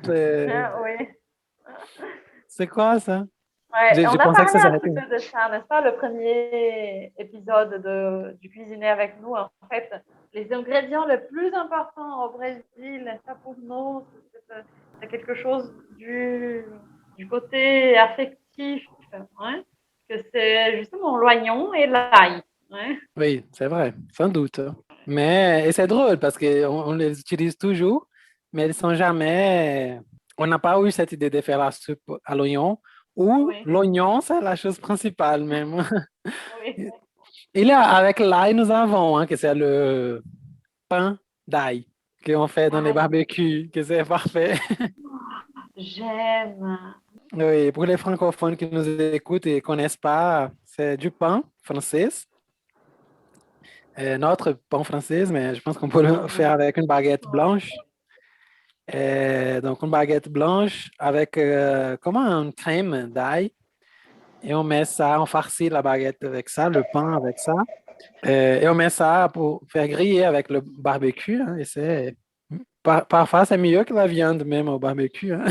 Oui. C'est quoi ça? Ouais, Je on a pensais que parlé ça un s'arrêtait. petit peu de ça, n'est-ce pas? Le premier épisode du Cuisiner avec nous, en fait, les ingrédients les plus importants au Brésil, n'est-ce pas pour nous? C'est quelque chose du côté affectif, hein? Que c'est justement l'oignon et l'ail. Hein? Oui, c'est vrai, sans doute. Mais et c'est drôle parce qu'on les utilise toujours, mais ils sont jamais. On n'a pas eu cette idée de faire la soupe à l'oignon, ou l'oignon, c'est la chose principale même. Oui. Et là, avec l'ail, nous avons, hein, que c'est le pain d'ail qu'on fait dans les barbecues, que c'est parfait. J'aime. Oui, pour les francophones qui nous écoutent et ne connaissent pas, c'est du pain français. Notre pain français, mais je pense qu'on peut le faire avec une baguette blanche. Donc, une baguette blanche avec comment une crème d'ail. Et on met ça, on farcit la baguette avec ça, le pain avec ça. Et on met ça pour faire griller avec le barbecue, hein, et parfois c'est mieux que la viande même au barbecue, hein.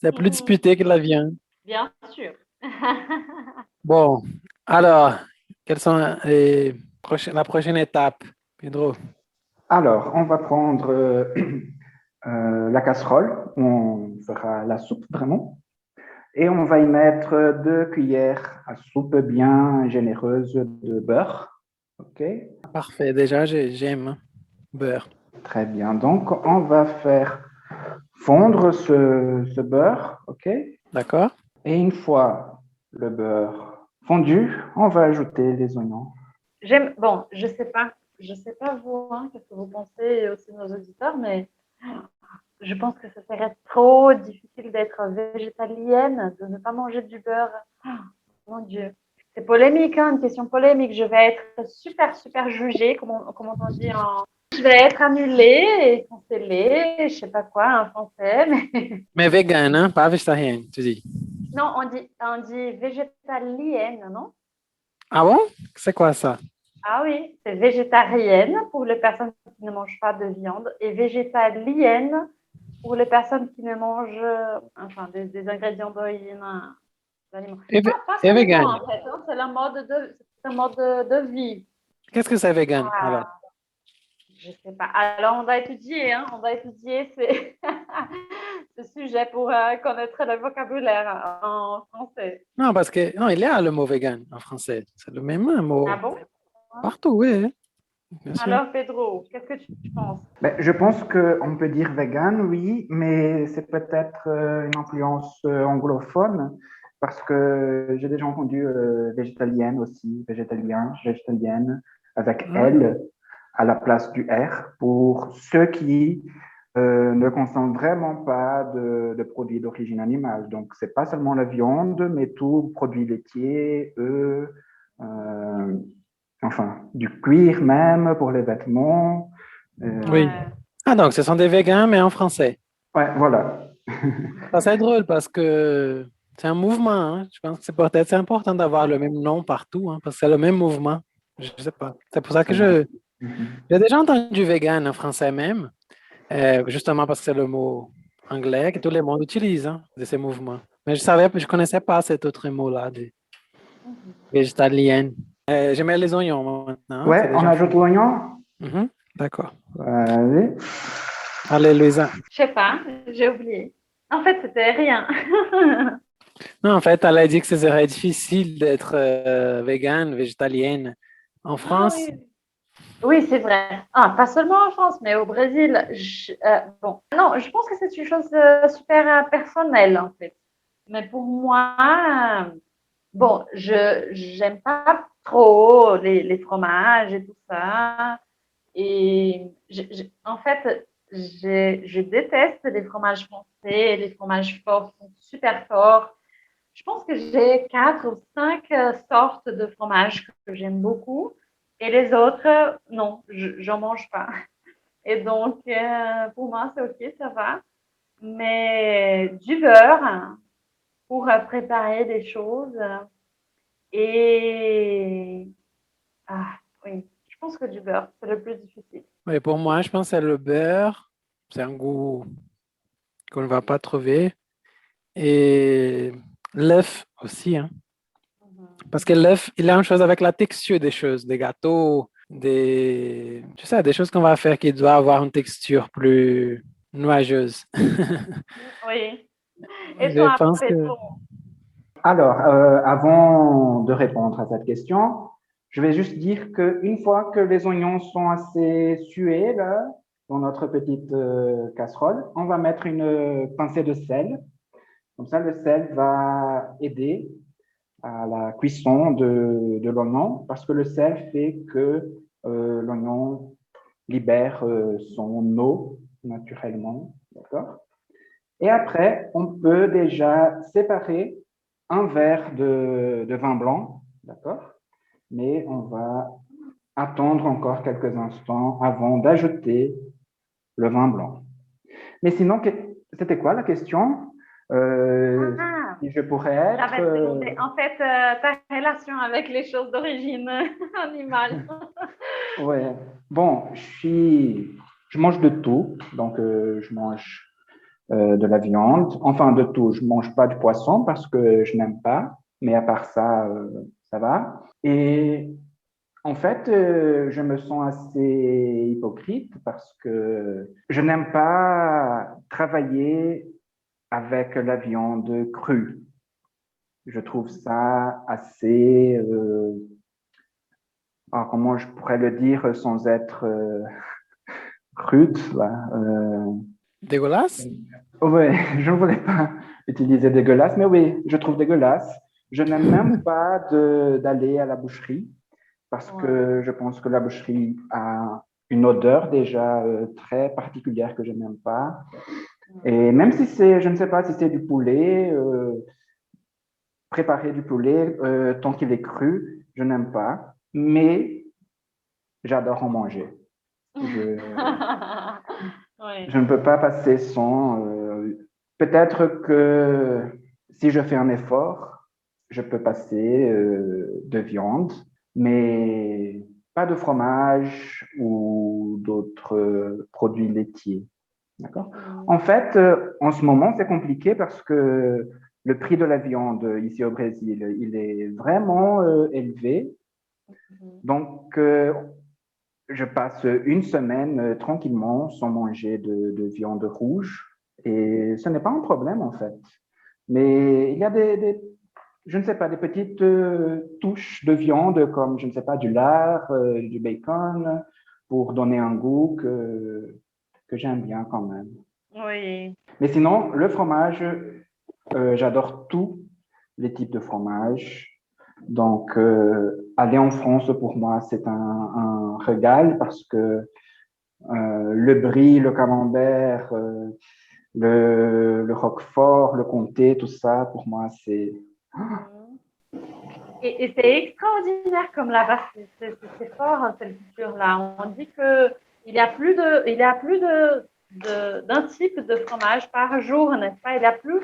C'est plus disputé que la viande. Bien sûr. Bon, alors, quelles sont la prochaine étape, Pedro? Alors, on va prendre la casserole, où on fera la soupe vraiment, et on va y mettre 2 cuillères à soupe bien généreuses de beurre. OK? Parfait, déjà j'aime beurre. Très bien. Donc, on va faire fondre ce beurre. OK? D'accord? Et une fois le beurre fondu, on va ajouter les oignons. Bon, je sais pas vous, hein, qu'est-ce que vous pensez et aussi nos auditeurs, mais je pense que ce serait trop difficile d'être végétalienne, de ne pas manger du beurre. Oh, mon Dieu. C'est polémique, hein, une question polémique. Je vais être super jugée, comment on dit Je vais être annulée et cancellée, je sais pas quoi en français. Mais vegan, hein, pas végétarien, tu dis. Non, on dit végétalienne, non? Ah bon? C'est quoi ça? Ah oui, c'est végétarienne pour les personnes qui ne mangent pas de viande et végétalienne pour les personnes qui ne mangent des ingrédients d'origine d'animaux. Pas et seulement, vegan. en fait, hein, c'est un mode de vie. Qu'est-ce que c'est vegan alors? Je sais pas. Alors, on va étudier ce sujet pour connaître le vocabulaire en français. Non, parce que non, il y a le mot vegan en français. C'est le même mot. Ah bon? Partout, oui. Bien sûr. Alors, Pedro, qu'est-ce que tu penses? Je pense qu'on peut dire vegan, oui, mais c'est peut-être une influence anglophone parce que j'ai déjà entendu végétalienne aussi, végétalien, végétalienne, avec L à la place du R pour ceux qui ne consomment vraiment pas de produits d'origine animale. Donc, c'est pas seulement la viande, mais tout produit laitier, œufs, du cuir même pour les vêtements. Oui. Ah, donc ce sont des végans, mais en français. Ouais, voilà. Ça, c'est drôle parce que c'est un mouvement, hein. Je pense que c'est important d'avoir le même nom partout, hein, parce que c'est le même mouvement. Je ne sais pas. C'est pour ça que j'ai déjà entendu vegan en français même, justement parce que c'est le mot anglais que tout le monde utilise, hein, de ces mouvements. Mais je ne connaissais pas cet autre mot-là, de végétalienne. Je mets les oignons maintenant. Ouais, on ajoute l'oignon. D'accord. Allez. Allez, Louisa. Je sais pas, j'ai oublié. En fait, c'était rien. Non, en fait, elle a dit que ce serait difficile d'être végane, végétalienne en France. Ah, oui. Oui, c'est vrai. Pas seulement en France, mais au Brésil. Non, je pense que c'est une chose super personnelle, en fait. Mais pour moi, j'aime pas trop les fromages et tout ça. Et en fait, je déteste les fromages français. Les fromages forts sont super forts. Je pense que j'ai 4 ou 5 sortes de fromages que j'aime beaucoup. Et les autres, non, j'en mange pas. Et donc, pour moi, c'est OK, ça va. Mais du beurre pour préparer des choses. Et oui, je pense que du beurre, c'est le plus difficile. Oui, pour moi, je pense que c'est le beurre. C'est un goût qu'on ne va pas trouver. Et l'œuf aussi, hein. Parce que l'œuf, il a une chose avec la texture des choses, des gâteaux, des choses qu'on va faire qui doivent avoir une texture plus nuageuse. Oui. Et Je pense que... Alors, avant de répondre à cette question, je vais juste dire qu'une fois que les oignons sont assez sués là, dans notre petite casserole, on va mettre une pincée de sel. Comme ça, le sel va aider à la cuisson de l'oignon parce que le sel fait que l'oignon libère son eau naturellement. D'accord? Et après, on peut déjà séparer un verre de vin blanc, d'accord? Mais on va attendre encore quelques instants avant d'ajouter le vin blanc. Mais sinon, c'était quoi la question? si je pourrais être... J'avais demandé, en fait, ta relation avec les choses d'origine animale. Ouais. Bon, je mange de tout, donc je mange de la viande, enfin de tout. Je mange pas du poisson parce que je n'aime pas, mais à part ça, ça va. Et en fait, je me sens assez hypocrite parce que je n'aime pas travailler avec la viande crue. Je trouve ça assez, comment je pourrais le dire sans être rude, là. Dégueulasse? Ouais, je ne voulais pas utiliser dégueulasse, mais oui, je trouve dégueulasse. Je n'aime même pas d'aller à la boucherie parce que je pense que la boucherie a une odeur déjà très particulière que je n'aime pas. Et même si c'est, je ne sais pas si c'est du poulet, préparer du poulet tant qu'il est cru, je n'aime pas, mais j'adore en manger. Je ne peux pas passer sans. Peut-être que si je fais un effort, je peux passer de viande, mais pas de fromage ou d'autres produits laitiers. D'accord? En fait, en ce moment, c'est compliqué parce que le prix de la viande ici au Brésil, il est vraiment élevé. Donc, je passe une semaine tranquillement sans manger de viande rouge et ce n'est pas un problème en fait. Mais il y a je ne sais pas, des petites touches de viande comme, je ne sais pas, du lard, du bacon pour donner un goût que j'aime bien quand même. Oui. Mais sinon, le fromage, j'adore tous les types de fromage. Donc, aller en France, pour moi, c'est un régal parce que le brie, le camembert, le roquefort, le comté, tout ça, pour moi, c'est... Et c'est extraordinaire comme là-bas, c'est fort, hein, cette culture-là. On dit qu'il y a plus d'un type de fromage par jour, n'est-ce pas? Il y a plus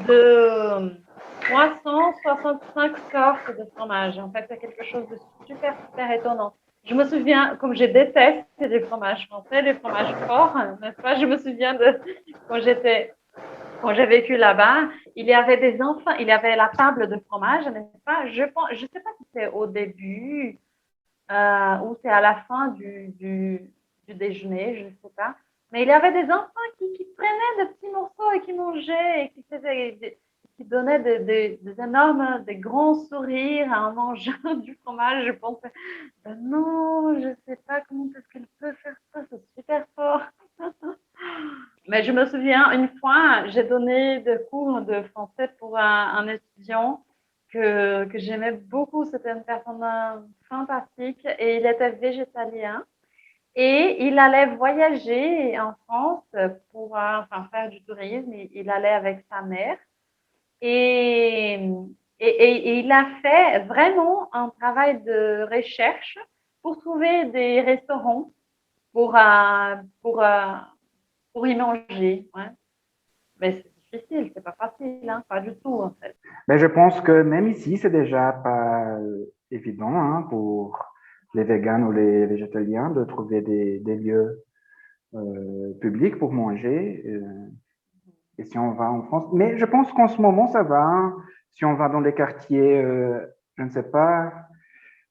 de 365 sortes de fromage. En fait, c'est quelque chose de super, super étonnant. Je me souviens, comme je déteste les fromages français, les fromages forts, n'est-ce pas? Je me souviens de quand j'ai vécu là-bas, il y avait des enfants, il y avait la table de fromage, n'est-ce pas? Je sais pas si c'est au début ou c'est à la fin du déjeuner, je ne sais pas. Mais il y avait des enfants qui prenaient des petits morceaux et qui mangeaient et qui donnaient des énormes, des grands sourires en mangeant du fromage. Je pensais, non, je ne sais pas comment est-ce qu'elle peut faire ça, c'est super fort. Mais je me souviens, une fois, j'ai donné des cours de français pour un étudiant que j'aimais beaucoup. C'était une personne fantastique et il était végétalien. Et il allait voyager en France pour faire du tourisme. Il allait avec sa mère. Et il a fait vraiment un travail de recherche pour trouver des restaurants pour y manger. Ouais. Mais c'est difficile, c'est pas facile, hein, pas du tout en fait. Mais je pense que même ici, c'est déjà pas évident hein, pour les véganes ou les végétaliens de trouver des lieux publics pour manger. Et si on va en France, mais je pense qu'en ce moment, ça va. Hein. Si on va dans les quartiers, je ne sais pas,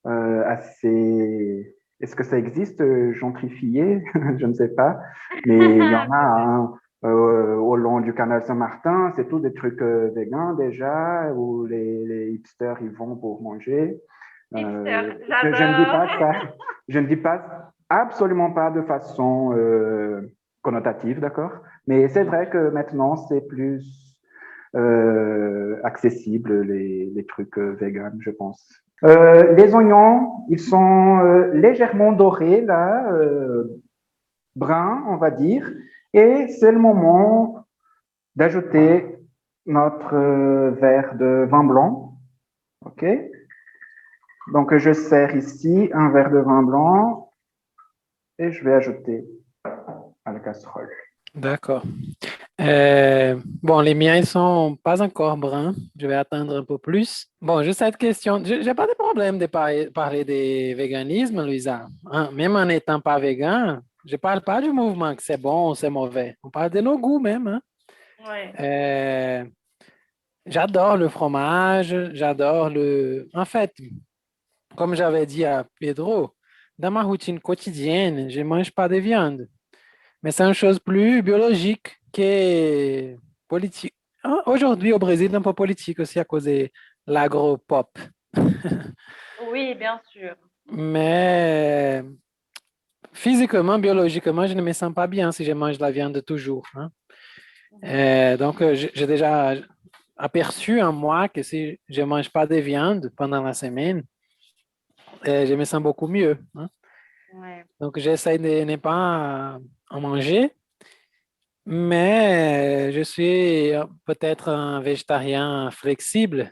assez... Est-ce que ça existe, gentrifié? Je ne sais pas. Mais il y en a hein, au long du canal Saint-Martin, c'est tout des trucs végans déjà, où les hipsters ils vont pour manger. Je ne dis pas ça. Je ne dis pas absolument pas de façon connotative, d'accord? Mais c'est vrai que maintenant, c'est plus accessible, les trucs végans, je pense. Les oignons, ils sont légèrement dorés, là, bruns, on va dire. Et c'est le moment d'ajouter notre verre de vin blanc. OK? Donc, je sers ici un verre de vin blanc et je vais ajouter à la casserole. D'accord. Bon, les miens, ils sont pas encore bruns. Je vais attendre un peu plus. Bon, juste cette question. Je n'ai pas de problème de parler des véganismes, Louisa. Hein, même en n'étant pas végan, je parle pas du mouvement que c'est bon ou c'est mauvais. On parle de nos goûts même. Hein. Ouais. Euh, j'adore le fromage, j'adore le... En fait, comme j'avais dit à Pedro, dans ma routine quotidienne, je ne mange pas de viande. Mais c'est une chose plus biologique que politique. Ah, aujourd'hui, au Brésil, un peu politique aussi à cause de l'agro-pop. Oui, bien sûr. Mais physiquement, biologiquement, je ne me sens pas bien si je mange de la viande toujours. Hein. Donc, j'ai déjà aperçu en moi que si je ne mange pas de viande pendant la semaine, je me sens beaucoup mieux. Hein. Ouais. Donc, j'essaie de ne pas en manger. Mais je suis peut-être un végétarien flexible.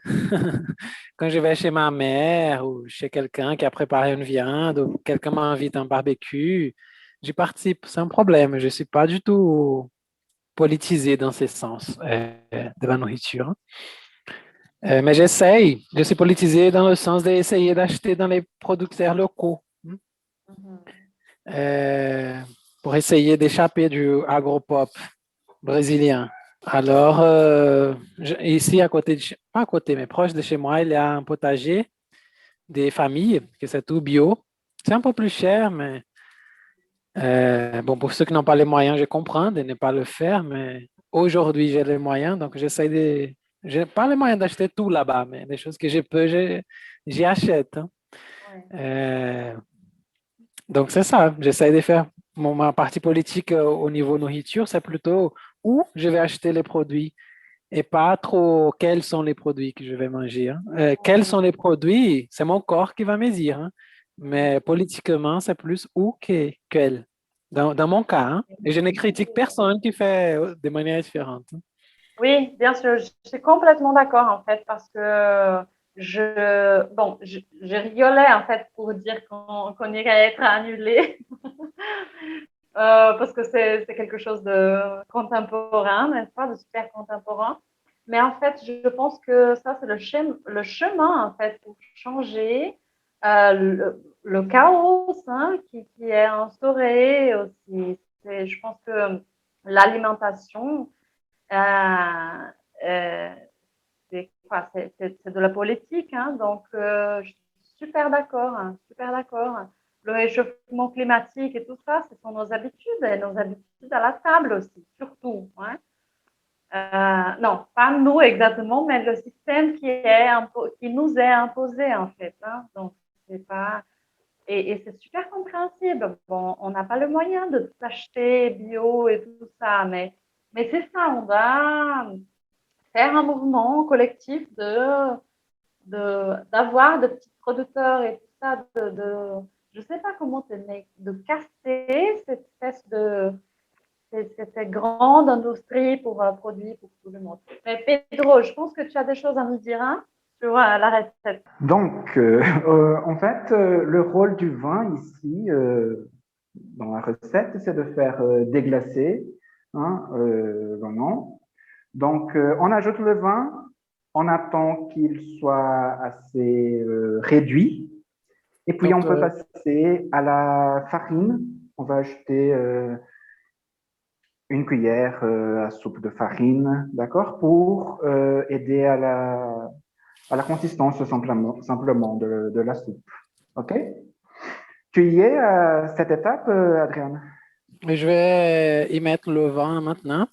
Quand je vais chez ma mère ou chez quelqu'un qui a préparé une viande ou quelqu'un m'invite à un barbecue, j'y participe sans problème. Je ne suis pas du tout politisé dans ce sens de la nourriture. Mais j'essaye. Je suis politisé dans le sens d'essayer d'acheter dans les producteurs locaux pour essayer d'échapper du agropop brésilien. Alors, ici, à côté, pas à côté, mais proche de chez moi, il y a un potager des familles, que c'est tout bio. C'est un peu plus cher, mais bon, pour ceux qui n'ont pas les moyens, je comprends de ne pas le faire, mais aujourd'hui, j'ai les moyens, donc j'essaie de... Je n'ai pas les moyens d'acheter tout là-bas, mais les choses que je peux, j'y achète. Hein. Ouais. Donc, c'est ça. J'essaie de faire ma partie politique au niveau nourriture, c'est plutôt où je vais acheter les produits et pas trop quels sont les produits que je vais manger. Hein. Quels sont les produits, c'est mon corps qui va me dire. Hein. Mais politiquement, c'est plus où que quel. Dans mon cas, hein. Et je ne critique personne qui fait de manière différente. Hein. Oui, bien sûr, je suis complètement d'accord en fait parce que je rigolais en fait pour dire qu'on irait être annulé parce que c'est quelque chose de contemporain, n'est-ce pas, de super contemporain. Mais en fait, je pense que ça, c'est le chemin en fait pour changer le chaos hein, qui est instauré aussi. Je pense que l'alimentation, euh, euh, c'est de la politique, hein, donc je suis super d'accord, hein, super d'accord. Le réchauffement climatique et tout ça, ce sont nos habitudes et nos habitudes à la table aussi, surtout. Hein. Non, pas nous exactement, mais le système qui nous est imposé en fait. Hein, donc c'est pas et c'est super compréhensible. Bon, on n'a pas le moyen de tout acheter bio et tout ça, mais c'est ça, on va faire un mouvement collectif d'avoir de petits producteurs et tout ça, je ne sais pas comment te mais de casser cette espèce cette grande industrie pour produire pour tout le monde. Mais Pedro, je pense que tu as des choses à nous dire hein, sur la recette. Donc, en fait, le rôle du vin ici, dans la recette, c'est de faire déglacer hein, l'oignon. Donc, on ajoute le vin, on attend qu'il soit assez réduit, et puis Donc, on peut passer à la farine. On va ajouter une cuillère à soupe de farine, d'accord, pour aider à la consistance simplement de la soupe. OK? Tu y es à cette étape, Adrienne? je vais y mettre le vin maintenant.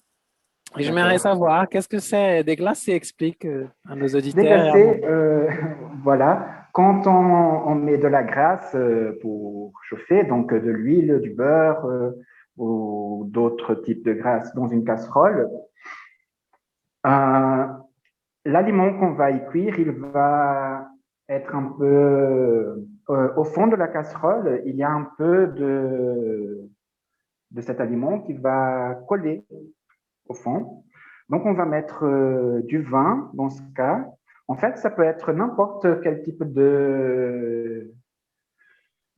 Et j'aimerais savoir qu'est-ce que c'est déglacé, explique à nos auditeurs. Déglacé, voilà. Quand on met de la graisse pour chauffer, donc de l'huile, du beurre ou d'autres types de graisse dans une casserole, l'aliment qu'on va y cuire, il va être un peu au fond de la casserole, il y a un peu de cet aliment qui va coller au fond. Donc, on va mettre du vin dans ce cas. En fait, ça peut être n'importe quel type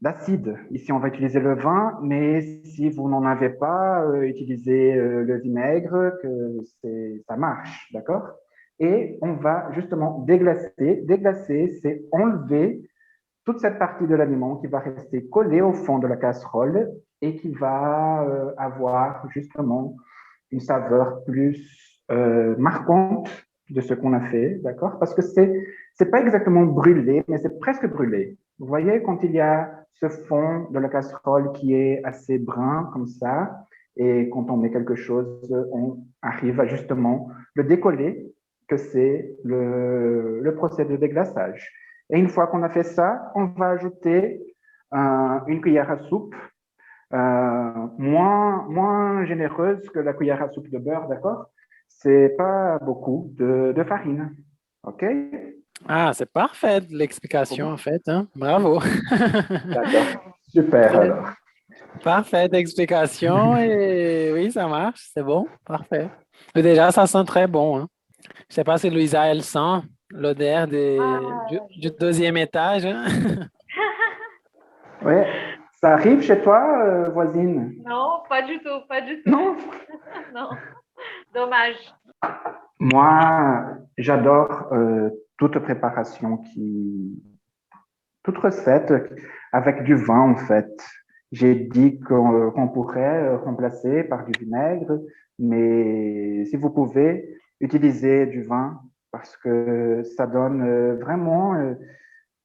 d'acide. Ici, on va utiliser le vin, mais si vous n'en avez pas, utilisez le vinaigre, ça marche, d'accord? Et on va justement déglacer. Déglacer, c'est enlever toute cette partie de l'aliment qui va rester collée au fond de la casserole et qui va avoir justement une saveur plus marquante de ce qu'on a fait, d'accord? Parce que c'est pas exactement brûlé, mais c'est presque brûlé. Vous voyez, quand il y a ce fond de la casserole qui est assez brun comme ça, et quand on met quelque chose, on arrive à justement le décoller, que c'est le procédé de déglaçage. Et une fois qu'on a fait ça, on va ajouter une cuillère à soupe moins généreuse que la cuillère à soupe de beurre, d'accord? C'est pas beaucoup de farine, ok? Ah, c'est parfait l'explication en fait, hein? Bravo. D'accord, super alors. Parfaite explication et oui, ça marche, c'est bon, parfait. Et déjà, ça sent très bon, hein? Je sais pas si Louisa, elle sent l'odeur du deuxième étage, hein? Oui, ça arrive chez toi, voisine? Non, pas du tout, pas du tout. Non? Non, dommage. Moi, j'adore toute préparation toute recette avec du vin en fait. J'ai dit qu'on pourrait remplacer par du vinaigre, mais si vous pouvez, utiliser du vin parce que ça donne vraiment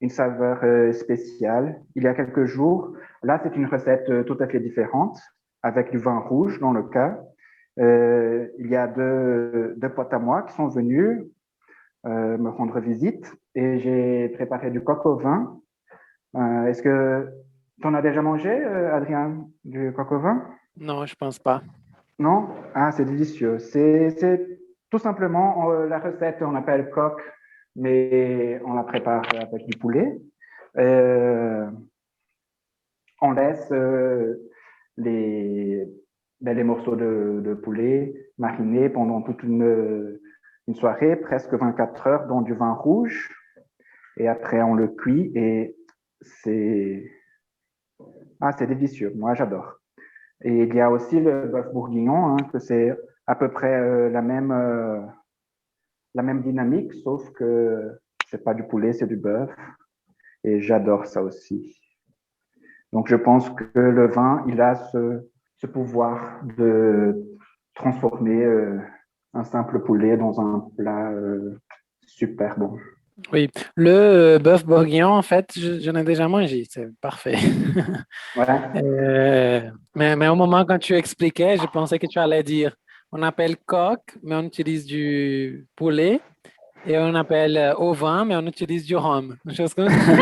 une saveur spéciale. Il y a quelques jours, là c'est une recette tout à fait différente avec du vin rouge dans le cas. Il y a deux potes à moi qui sont venus me rendre visite et j'ai préparé du coq au vin. Est-ce que tu en as déjà mangé, Adrien, du coq au vin? Non, je pense pas. Non? Ah, c'est délicieux. C'est tout simplement la recette, on appelle coq, mais on la prépare avec du poulet. On laisse les morceaux de poulet marinés pendant toute une soirée, presque 24 heures, dans du vin rouge. Et après, on le cuit et c'est délicieux. Moi, j'adore. Et il y a aussi le bœuf bourguignon, hein, que c'est à peu près la même dynamique, sauf que c'est pas du poulet, c'est du bœuf. Et j'adore ça aussi. Donc, je pense que le vin, il a ce pouvoir de transformer un simple poulet dans un plat super bon. Oui, le bœuf bourguignon, en fait, j'en ai déjà mangé, c'est parfait. Ouais. Mais au moment quand tu expliquais, je pensais que tu allais dire, on appelle coq, mais on utilise du poulet, et on appelle au vin, mais on utilise du rhum. Une chose comme ça.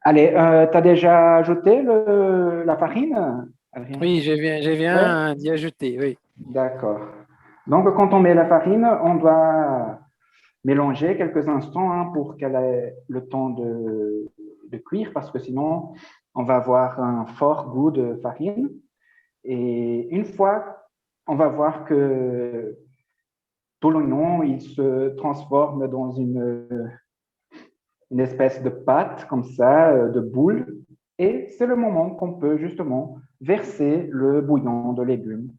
Allez, tu as déjà ajouté la farine, Adrien? Oui, je viens d'y ajouter, oui. D'accord. Donc, quand on met la farine, on doit mélanger quelques instants hein, pour qu'elle ait le temps de cuire, parce que sinon, on va avoir un fort goût de farine. Et une fois, on va voir que tout l'oignon, il se transforme dans une espèce de pâte comme ça, de boule. Et c'est le moment qu'on peut justement verser le bouillon de légumes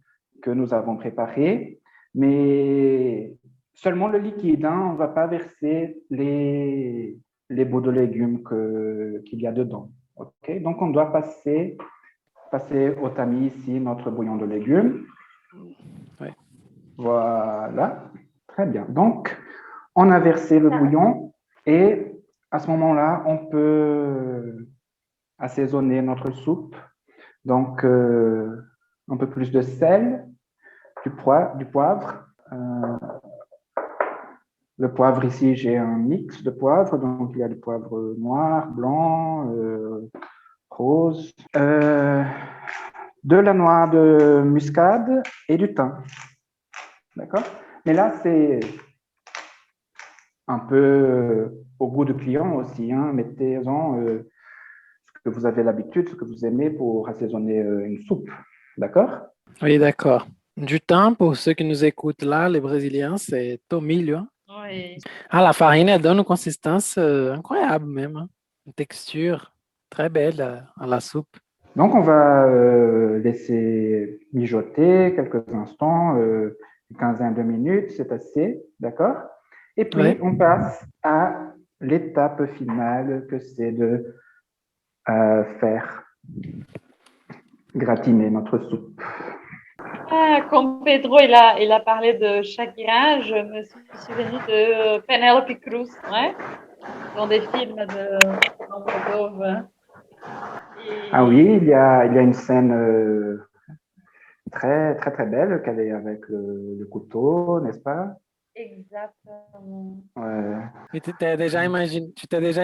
que nous avons préparé. Mais seulement le liquide, hein, on ne va pas verser les bouts de légumes qu'il y a dedans. Okay? Donc, on doit passer au tamis ici notre bouillon de légumes. Ouais. Voilà, très bien. Donc, on a versé le bouillon et à ce moment-là, on peut assaisonner notre soupe. Donc, un peu plus de sel, du poivre. Le poivre ici, j'ai un mix de poivre. Donc, il y a du poivre noir, blanc, rose. De la noix de muscade et du thym. D'accord? Mais là, c'est un peu au goût du client aussi. Hein. Mettez-en ce que vous avez l'habitude, ce que vous aimez pour assaisonner une soupe. D'accord? Oui, d'accord. Du thym, pour ceux qui nous écoutent là, les Brésiliens, c'est tomilho. Oui, Oui. Ah, la farine, elle donne une consistance incroyable même, hein. Une texture très belle à la soupe. Donc, on va laisser mijoter quelques instants, une quinzaine de minutes, c'est assez, d'accord? Et puis, Ouais. on passe à l'étape finale, que c'est de faire gratiner notre soupe. Ah, comme Pedro, il a parlé de chagrin, je me suis souvenue de Penelope Cruz, ouais, dans des films de Almodóvar. Ah oui, il y a une scène très, très, très belle qu'elle est avec le couteau, n'est-ce pas? Exactement. Ouais. Et tu t'es déjà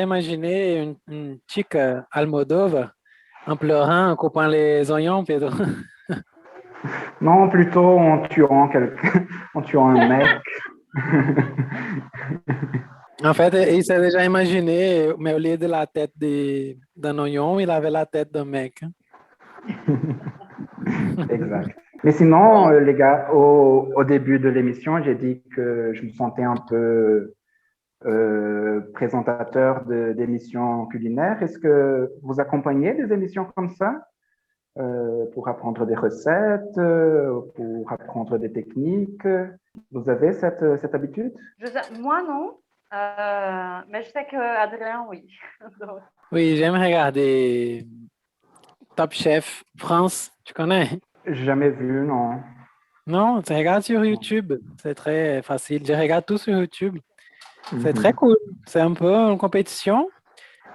imaginé une chick Almodovar en pleurant, en coupant les oignons, Pedro? Non, plutôt en tuant quelqu'un, en tuant un mec. En fait, il s'est déjà imaginé, mais au lieu de la tête d'un oignon, il avait la tête d'un mec. Exact. Mais sinon, les gars, au début de l'émission, j'ai dit que je me sentais un peu présentateur d'émissions culinaires. Est-ce que vous accompagnez des émissions comme ça pour apprendre des recettes, pour apprendre des techniques? Vous avez cette habitude? Moi, non. Mais je sais que Adrien, oui. Donc, Oui, j'aime regarder Top Chef France, tu connais? Jamais vu, non. Non, tu regardes sur YouTube, c'est très facile. Je regarde tout sur YouTube. C'est très Mhm. cool. C'est un peu une compétition,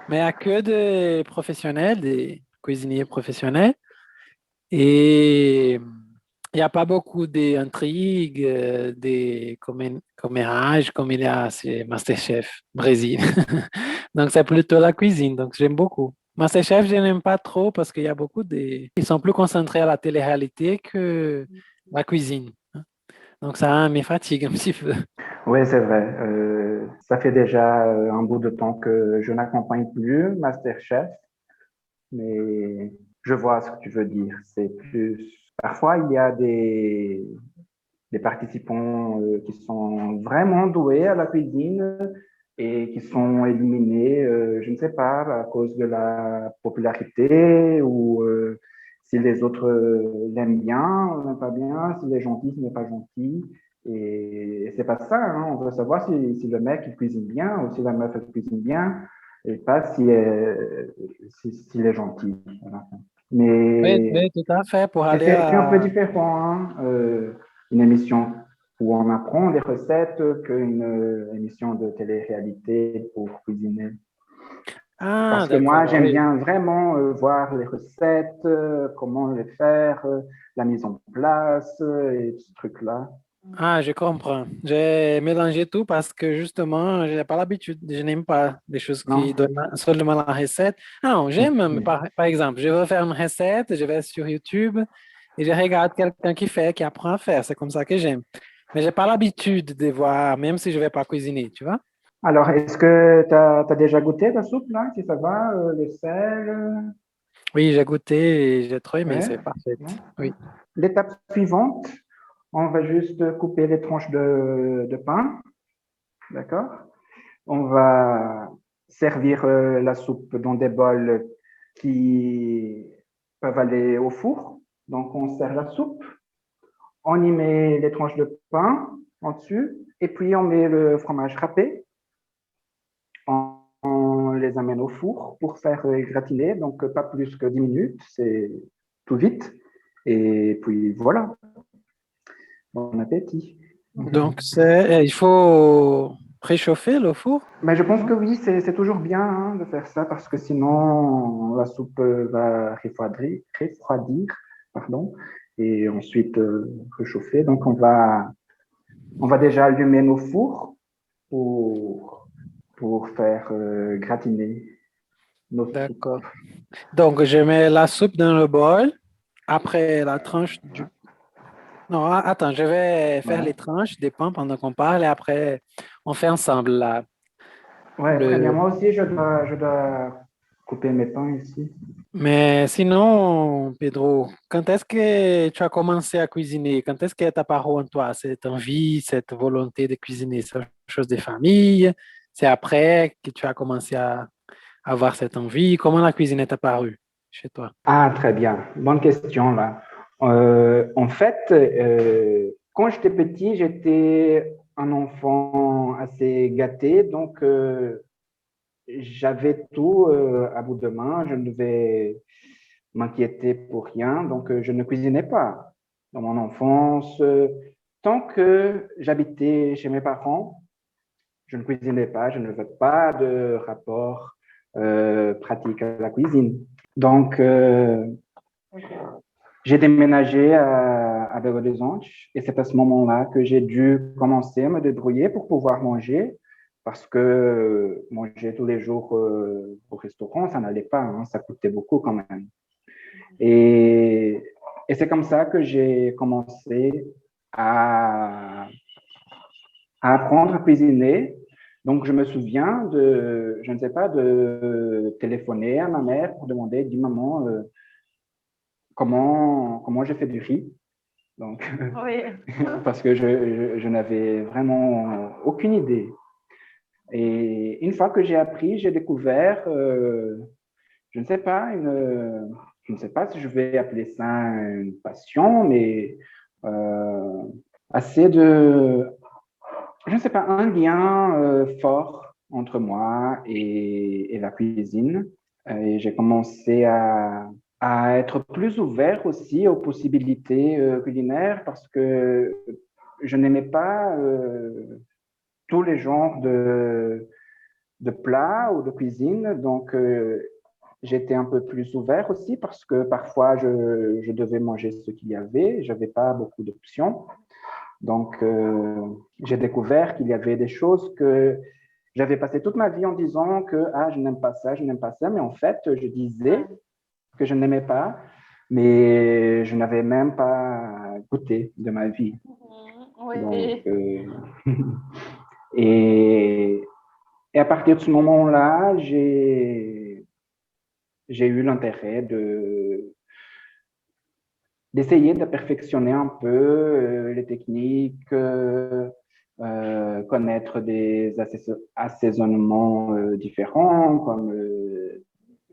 mais il n'y a que des professionnels, des cuisiniers professionnels. Et il n'y a pas beaucoup d'intrigues, des commérages comme il y a chez Masterchef Brésil. Donc, c'est plutôt la cuisine. Donc, j'aime beaucoup. Masterchef, je n'aime pas trop parce qu'il y a beaucoup de... Ils sont plus concentrés à la télé-réalité que la cuisine. Donc, ça me fatigue un petit peu. Oui, c'est vrai. Ça fait déjà un bout de temps que je n'accompagne plus MasterChef, mais je vois ce que tu veux dire. C'est plus. Parfois, il y a des participants qui sont vraiment doués à la cuisine et qui sont éliminés, je ne sais pas, à cause de la popularité ou si les autres l'aiment bien, n'aiment pas bien, s'il est gentil, s'il n'est pas gentil. Et c'est pas ça, hein. On veut savoir si le mec il cuisine bien ou si la meuf elle cuisine bien et pas s'il est gentil. Voilà. Oui, Mais oui, tout à fait. Pour aller c'est un peu à... différent, hein, une émission où on apprend des recettes qu'une émission de télé-réalité pour cuisiner. Ah, Parce que moi, d'accord. j'aime Oui. bien vraiment voir les recettes, comment les faire, la mise en place et ce truc-là. Ah, je comprends. J'ai mélangé tout parce que justement, je n'ai pas l'habitude. Je n'aime pas des choses qui Non? donnent seulement la recette. Ah non, j'aime, mais Oui. par exemple, je veux faire une recette, je vais sur YouTube et je regarde quelqu'un qui fait, qui apprend à faire. C'est comme ça que j'aime. Mais j'ai pas l'habitude de voir, même si je vais pas cuisiner, tu vois? Alors, est-ce que tu as déjà goûté la soupe, là, si ça va, le sel? Oui, j'ai goûté et j'ai trop aimé, Ouais. c'est parfait. Ouais. Oui. L'étape suivante, on va juste couper les tranches de pain, d'accord? On va servir la soupe dans des bols qui peuvent aller au four. Donc, on sert la soupe, on y met les tranches de pain en dessus, et puis on met le fromage râpé. On les amène au four pour faire gratiner, donc pas plus que 10 minutes, c'est tout vite. Et puis voilà, bon appétit. Donc, il faut préchauffer le four. Mais je pense que oui, c'est toujours bien hein, de faire ça parce que sinon la soupe va refroidir, pardon, et ensuite réchauffer. Donc on va déjà allumer nos fours pour faire gratiner nos soupes. D'accord. Donc, je mets la soupe dans le bol. Après la tranche du... Non, attends, je vais faire Ouais. les tranches des pains pendant qu'on parle et après, on fait ensemble là. Ouais, très bien. Moi aussi, je dois couper mes pains ici. Mais sinon, Pedro, quand est-ce que tu as commencé à cuisiner? Quand est-ce qu'est apparu en toi cette envie, cette volonté de cuisiner? C'est une chose de famille? C'est après que tu as commencé à avoir cette envie? Comment la cuisine est apparue chez toi? Ah, très bien. Bonne question là. En fait, quand j'étais petit, j'étais un enfant assez gâté, donc j'avais tout à bout de main. Je ne devais m'inquiéter pour rien, donc je ne cuisinais pas. Dans mon enfance, tant que j'habitais chez mes parents, je ne cuisinais pas, je n'avais pas de rapport pratique à la cuisine. Donc, j'ai déménagé à Belo Horizonte et c'est à ce moment-là que j'ai dû commencer à me débrouiller pour pouvoir manger parce que manger tous les jours au restaurant, ça n'allait pas, hein, ça coûtait beaucoup quand même. Et c'est comme ça que j'ai commencé à apprendre à cuisiner. Donc, je me souviens je ne sais pas, de téléphoner à ma mère pour demander, dis maman, comment je fais du riz. Donc, Oui. parce que je n'avais vraiment aucune idée. Et une fois que j'ai appris, j'ai découvert, je ne sais pas, je ne sais pas si je vais appeler ça une passion, mais assez de, je ne sais pas, un lien fort entre moi et la cuisine. Et j'ai commencé à être plus ouvert aussi aux possibilités culinaires parce que je n'aimais pas tous les genres de plats ou de cuisine. Donc, j'étais un peu plus ouvert aussi parce que parfois, je devais manger ce qu'il y avait. Je n'avais pas beaucoup d'options. Donc, j'ai découvert qu'il y avait des choses que j'avais passé toute ma vie en disant que ah, je n'aime pas ça, je n'aime pas ça. Mais en fait, je disais que je n'aimais pas, mais je n'avais même pas goûté de ma vie. Oui. Donc, et à partir de ce moment-là, j'ai eu l'intérêt d'essayer de perfectionner un peu les techniques, connaître des assaisonnements différents, comme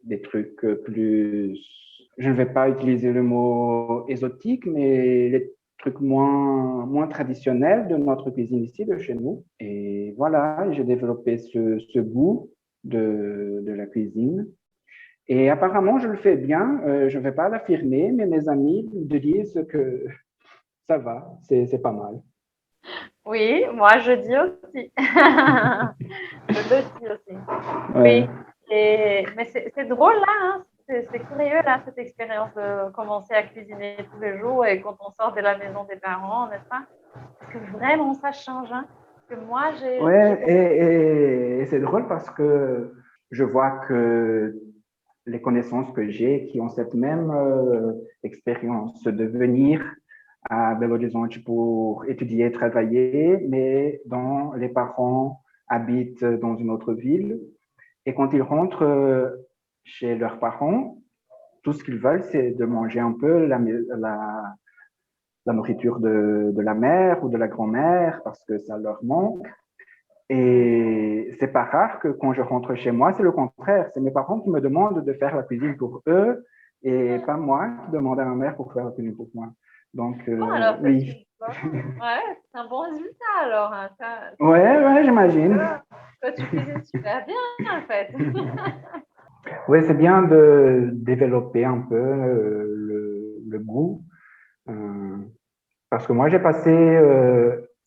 des trucs plus, je ne vais pas utiliser le mot exotique, mais les trucs moins traditionnels de notre cuisine ici, de chez nous. Et voilà, j'ai développé ce goût de la cuisine. Et apparemment, je le fais bien. Je ne vais pas l'affirmer, mais mes amis me disent que ça va, c'est pas mal. Oui, moi je dis aussi. Je le dis aussi. Ouais. Oui. Mais c'est drôle là, hein. C'est curieux là, cette expérience de commencer à cuisiner tous les jours et quand on sort de la maison des parents, n'est-ce pas? Parce que vraiment ça change. Hein. Parce que moi, Ouais, et c'est drôle parce que je vois que les connaissances que j'ai qui ont cette même expérience de venir à Belo Horizonte pour étudier et travailler, mais dont les parents habitent dans une autre ville. Et quand ils rentrent chez leurs parents, tout ce qu'ils veulent, c'est de manger un peu la nourriture de la mère ou de la grand-mère parce que ça leur manque. Et c'est pas rare que quand je rentre chez moi, c'est le contraire. C'est mes parents qui me demandent de faire la cuisine pour eux et pas moi qui demande à ma mère pour faire la cuisine pour moi. Donc, alors, oui. ouais, c'est un bon résultat alors. Hein, ça, Ouais, j'imagine. toi, tu cuisines super bien en fait. Oui, c'est bien de développer un peu le goût. Parce que moi, j'ai passé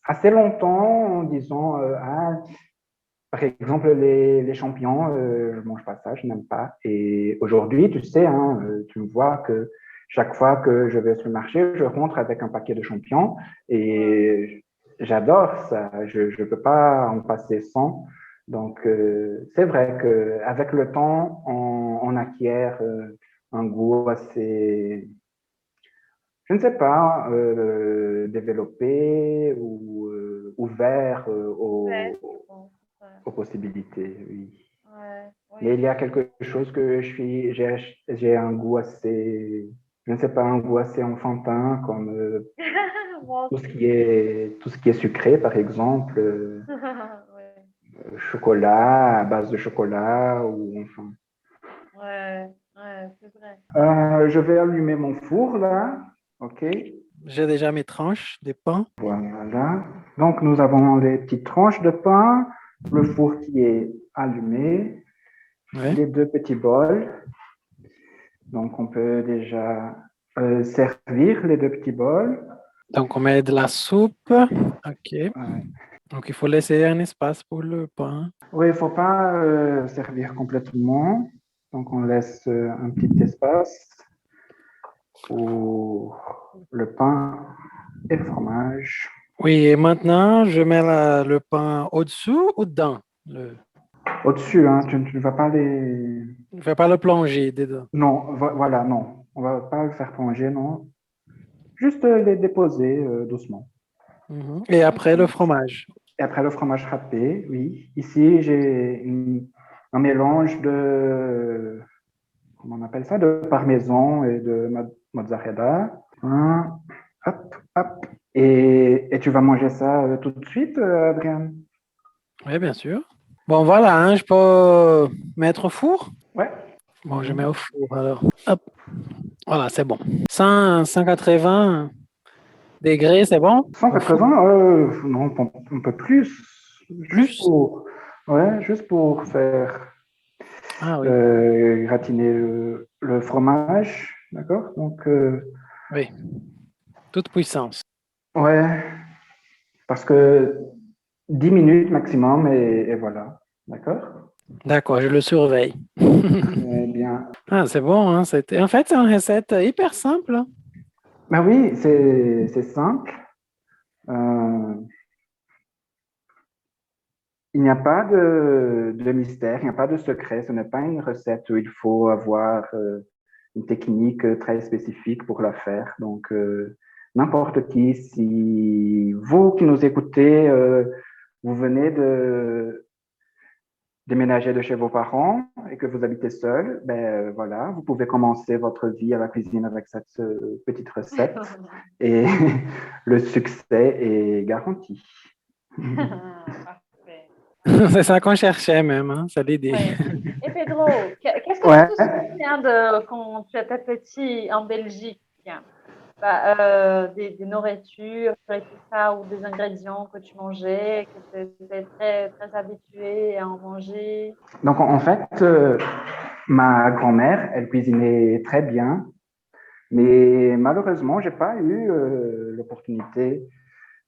assez longtemps en disant, par exemple, les champignons, je ne mange pas ça, je n'aime pas. Et aujourd'hui, tu sais, hein, tu me vois que chaque fois que je vais sur le marché, je rentre avec un paquet de champignons et j'adore ça. Je ne peux pas en passer sans. Donc, c'est vrai qu'avec le temps, on acquiert un goût assez, je ne sais pas, développé ou ouvert Ouais, aux possibilités, oui. ouais, Mais il y a quelque chose que j'ai un goût assez, je ne sais pas, un goût assez enfantin, comme Moi aussi. tout ce qui est sucré, par exemple, Ouais, chocolat, à base de chocolat, ou enfin. ouais, ouais, c'est vrai. Je vais allumer mon four là. OK. J'ai déjà mes tranches de pain. Voilà. Donc, nous avons les petites tranches de pain, le four qui est allumé, Ouais. les deux petits bols. Donc, on peut déjà servir les deux petits bols. Donc, on met de la soupe. OK. Ouais. Donc, il faut laisser un espace pour le pain. Oui, il ne faut pas servir complètement. Donc, on laisse un petit espace pour le pain et le fromage. Oui, et maintenant, je mets le pain au-dessous ou dedans? Au-dessus, hein, tu ne vas pas les... Je ne vais pas le plonger dedans. Non, voilà, non. On ne va pas le faire plonger, non. Juste les déposer doucement. Mhm. Et après, le fromage. Et après, le fromage râpé, oui. Ici, j'ai un mélange de... Comment on appelle ça? De parmesan et de mozzarella. Hop, hop. Et tu vas manger ça tout de suite, Adrien? Oui, bien sûr. Bon, voilà, hein, je peux mettre au four? Ouais. Bon, je mets au four alors. Hop. Voilà, c'est bon. 180 degrés, c'est bon? Au four? 180, non, un peu plus. Plus? Juste pour faire Ah oui. gratiner le fromage, d'accord? Donc, Oui. Toute puissance. ouais, parce que 10 minutes maximum et voilà, d'accord? D'accord, je le surveille. Très bien. Ah, c'est bon, hein? En fait, c'est une recette hyper simple, hein. Ben oui, c'est simple. Euh, il n'y a pas de mystère, il n'y a pas de secret. Ce n'est pas une recette où il faut avoir une technique très spécifique pour la faire. Donc, n'importe qui, si vous qui nous écoutez, vous venez de déménager de chez vos parents et que vous habitez seul, ben voilà, vous pouvez commencer votre vie à la cuisine avec cette petite recette et le succès est garanti. Parfait. C'est ça qu'on cherchait même, hein? C'est l'idée. Ouais. Et Pedro, qu'est-ce que Ouais. tu te souviens de quand tu étais petit en Belgique? Des nourritures et tout ça, ou des ingrédients que tu mangeais, que tu étais très, très habitué à en manger? Donc en fait, ma grand-mère, elle cuisinait très bien, mais malheureusement, j'ai pas eu l'opportunité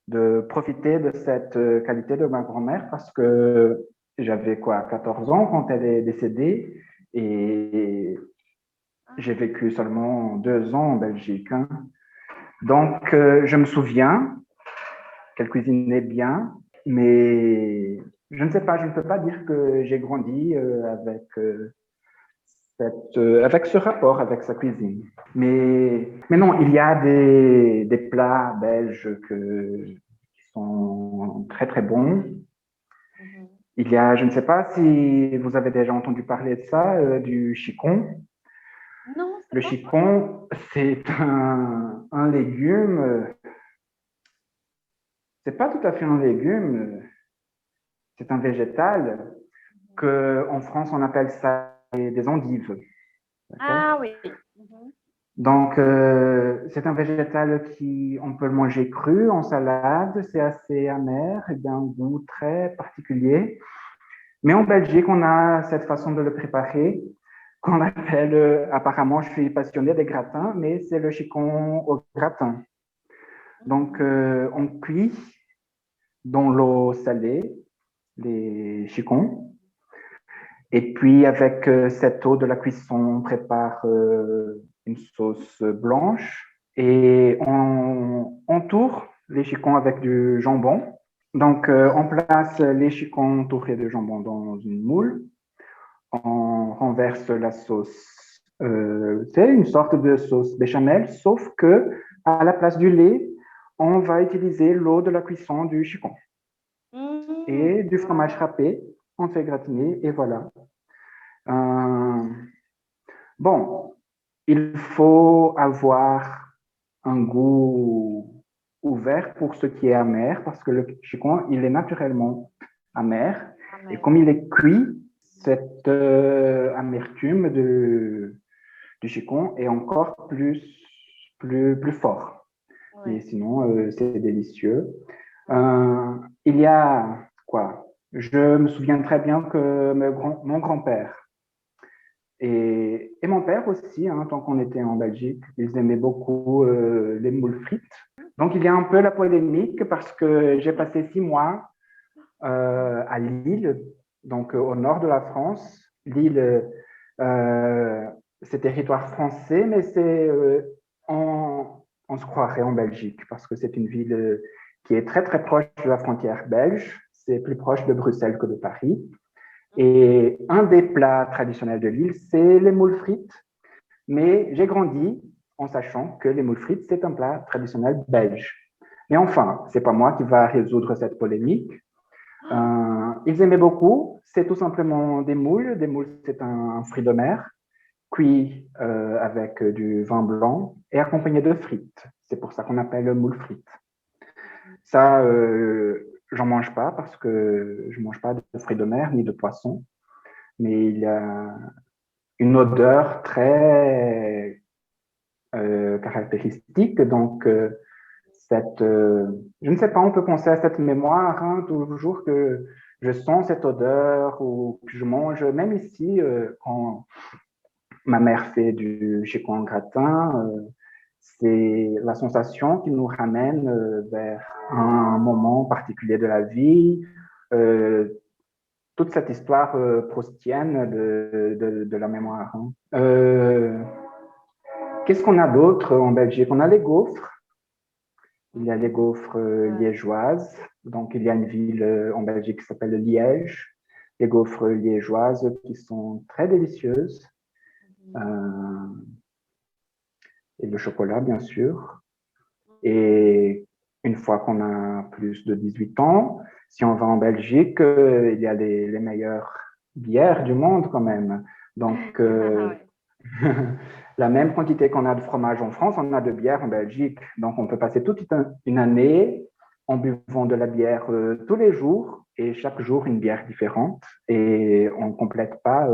de profiter de cette qualité de ma grand-mère parce que j'avais 14 ans quand elle est décédée et j'ai vécu seulement 2 ans en Belgique, hein. Donc, je me souviens qu'elle cuisinait bien, mais je ne sais pas, je ne peux pas dire que j'ai grandi avec ce rapport avec sa cuisine. Mais non, il y a des plats belges qui sont très, très bons. Il y a, je ne sais pas si vous avez déjà entendu parler de ça, du chicon. Non, c'est Le pas. chicon, c'est un légume. C'est pas tout à fait un légume, c'est un végétal que en France on appelle ça des endives. Ah oui. Donc c'est un végétal qui on peut le manger cru en salade, c'est assez amer et d'un goût très particulier. Mais en Belgique, on a cette façon de le préparer qu'on appelle, apparemment, je suis passionné des gratins, mais c'est le chicon au gratin. Donc, on cuit dans l'eau salée les chicons. Et puis, avec cette eau de la cuisson, on prépare une sauce blanche et on entoure les chicons avec du jambon. Donc, on place les chicons entourés de jambon dans une moule. On renverse la sauce. C'est une sorte de sauce béchamel, sauf que à la place du lait, on va utiliser l'eau de la cuisson du chicon. Et du fromage râpé, on fait gratiner et voilà. Euh, bon, il faut avoir un goût ouvert pour ce qui est amer, parce que le chicon, il est naturellement amer. Et comme il est cuit, cette amertume du chicon est encore plus fort. Oui. Et sinon, c'est délicieux. Il y a quoi? Je me souviens très bien que mon grand-père et mon père aussi, hein, tant qu'on était en Belgique, ils aimaient beaucoup les moules frites. Donc, il y a un peu la polémique parce que j'ai passé 6 mois à Lille, donc au nord de la France. Lille, c'est territoire français, mais on se croirait en Belgique parce que c'est une ville qui est très très proche de la frontière belge. C'est plus proche de Bruxelles que de Paris. Et un des plats traditionnels de Lille, c'est les moules frites. Mais j'ai grandi en sachant que les moules frites, c'est un plat traditionnel belge. Mais enfin, c'est pas moi qui va résoudre cette polémique. Ils aimaient beaucoup. C'est tout simplement des moules. Des moules, c'est un fruit de mer cuit avec du vin blanc et accompagné de frites. C'est pour ça qu'on appelle moule frites. Ça, j'en mange pas parce que je mange pas de fruits de mer ni de poissons. Mais il y a une odeur très caractéristique. Donc, je ne sais pas, on peut penser à cette mémoire, hein, toujours que je sens cette odeur ou que je mange, même ici, quand ma mère fait du chicon en gratin, c'est la sensation qui nous ramène vers un moment particulier de la vie, toute cette histoire proustienne de la mémoire. Hein. Qu'est-ce qu'on a d'autre en Belgique? On a les gaufres. Il y a les gaufres liégeoises. Donc, il y a une ville en Belgique qui s'appelle Liège. Les gaufres liégeoises qui sont très délicieuses. Et le chocolat, bien sûr. Et une fois qu'on a plus de 18 ans, si on va en Belgique, il y a les meilleures bières du monde quand même. Donc, la même quantité qu'on a de fromage en France, on a de bière en Belgique. Donc, on peut passer toute une année en buvant de la bière tous les jours et chaque jour une bière différente. Et on ne complète pas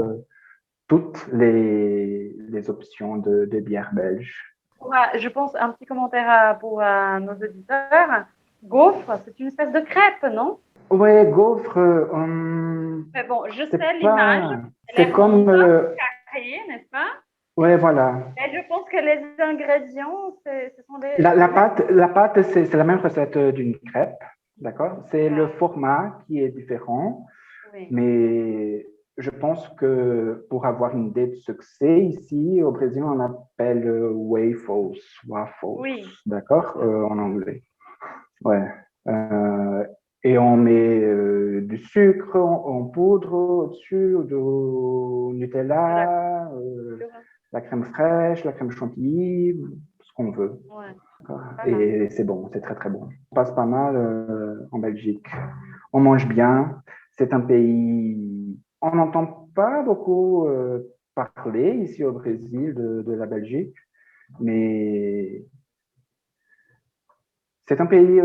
toutes les options de bière belge. Ouais, je pense un petit commentaire pour nos auditeurs. Gaufre, c'est une espèce de crêpe, non? Ouais, gaufre. Mais bon, je c'est sais l'image. C'est comme. Carré, n'est-ce pas? Ouais, voilà. Et je pense que les ingrédients, ce sont des. La pâte, c'est la même recette d'une crêpe, d'accord? C'est le format qui est différent, Oui. mais je pense que pour avoir une idée de ce que c'est, ici, au Brésil, on appelle waffles, Oui. d'accord, en anglais. Ouais. Et on met du sucre en poudre au-dessus, du Nutella, la crème fraîche, la crème chantilly, ce qu'on veut. Ouais. Et c'est bon, c'est très très bon. On passe pas mal en Belgique. On mange bien. C'est un pays. On n'entend pas beaucoup parler ici au Brésil de la Belgique, mais c'est un pays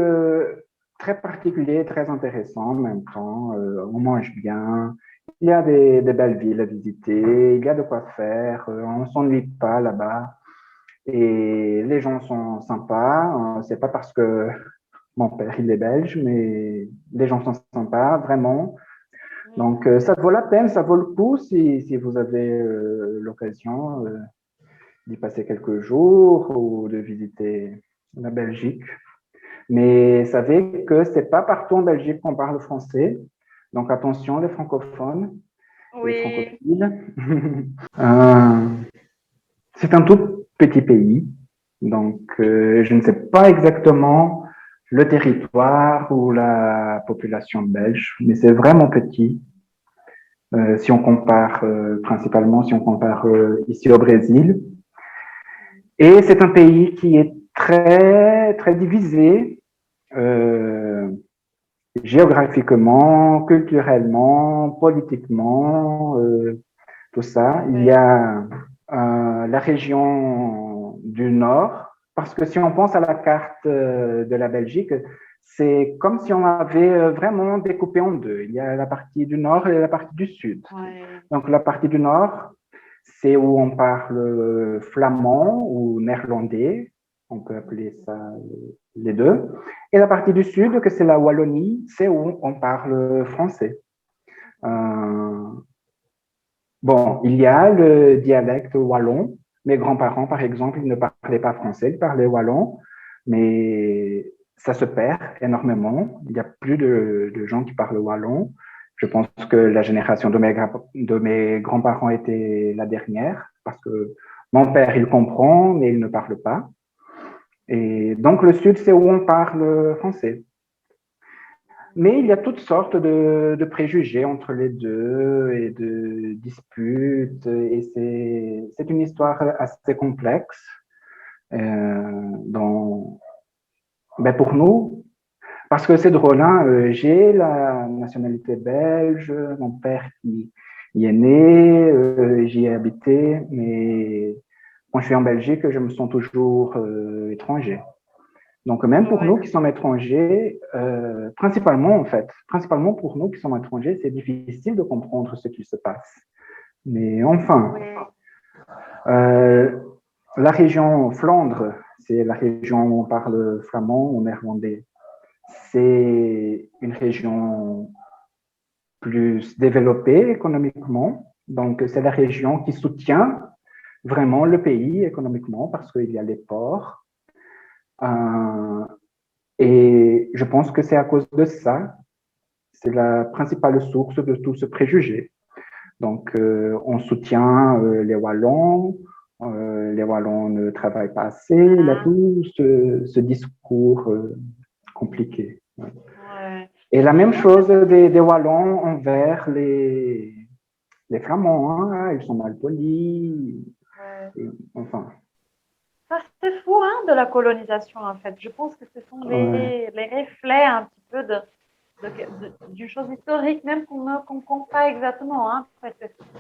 très particulier, très intéressant en même temps. On mange bien. Il y a des belles villes à visiter. Il y a de quoi faire. On ne s'ennuie pas là-bas. Et les gens sont sympas. C'est pas parce que mon père il est belge, mais les gens sont sympas, vraiment. Donc ça vaut la peine, ça vaut le coup si vous avez l'occasion d'y passer quelques jours ou de visiter la Belgique. Mais savez que c'est pas partout en Belgique qu'on parle français. Donc attention les francophones, les francophiles. C'est un tout petit pays, donc je ne sais pas exactement le territoire ou la population belge, mais c'est vraiment petit. Si on compare principalement, si on compare ici au Brésil. Et c'est un pays qui est très, très divisé géographiquement, culturellement, politiquement. tout ça. Il y a la région du Nord, parce que si on pense à la carte de la Belgique, c'est comme si on avait vraiment découpé en deux. Il y a la partie du Nord et la partie du Sud. Ouais. Donc la partie du Nord, c'est où on parle flamand ou néerlandais, on peut appeler ça les deux. Et la partie du Sud, que c'est la Wallonie, c'est où on parle français. Bon, il y a le dialecte wallon. Mes grands-parents, par exemple, ils ne parlaient pas français, ils parlaient wallon, mais ça se perd énormément. Il n'y a plus de gens qui parlent wallon. Je pense que la génération de mes grands-parents était la dernière, parce que mon père, il comprend, mais il ne parle pas. Et donc, le Sud, c'est où on parle français. Mais il y a toutes sortes de préjugés entre les deux et de disputes, et c'est une histoire assez complexe. Pour nous, parce que c'est drôle, hein, j'ai la nationalité belge, mon père qui y est né, j'y ai habité, mais quand je suis en Belgique, je me sens toujours étranger. Donc, même pour nous qui sommes étrangers, principalement pour nous qui sommes étrangers, c'est difficile de comprendre ce qui se passe. Mais enfin, la région Flandre, c'est la région où on parle flamand ou néerlandais. C'est une région plus développée économiquement. Donc, c'est la région qui soutient vraiment le pays économiquement parce qu'il y a les ports. Et je pense que c'est à cause de ça, c'est la principale source de tout ce préjugé. Donc, on soutient les Wallons ne travaillent pas assez, il y a tout ce discours compliqué. Ouais. Et la même chose des Wallons envers les Flamands, hein, ils sont mal polis, enfin. Ça, c'est fou, hein, de la colonisation, en fait. Je pense que ce sont les reflets un petit peu d'une chose historique, même qu'on ne comprend pas exactement. Hein.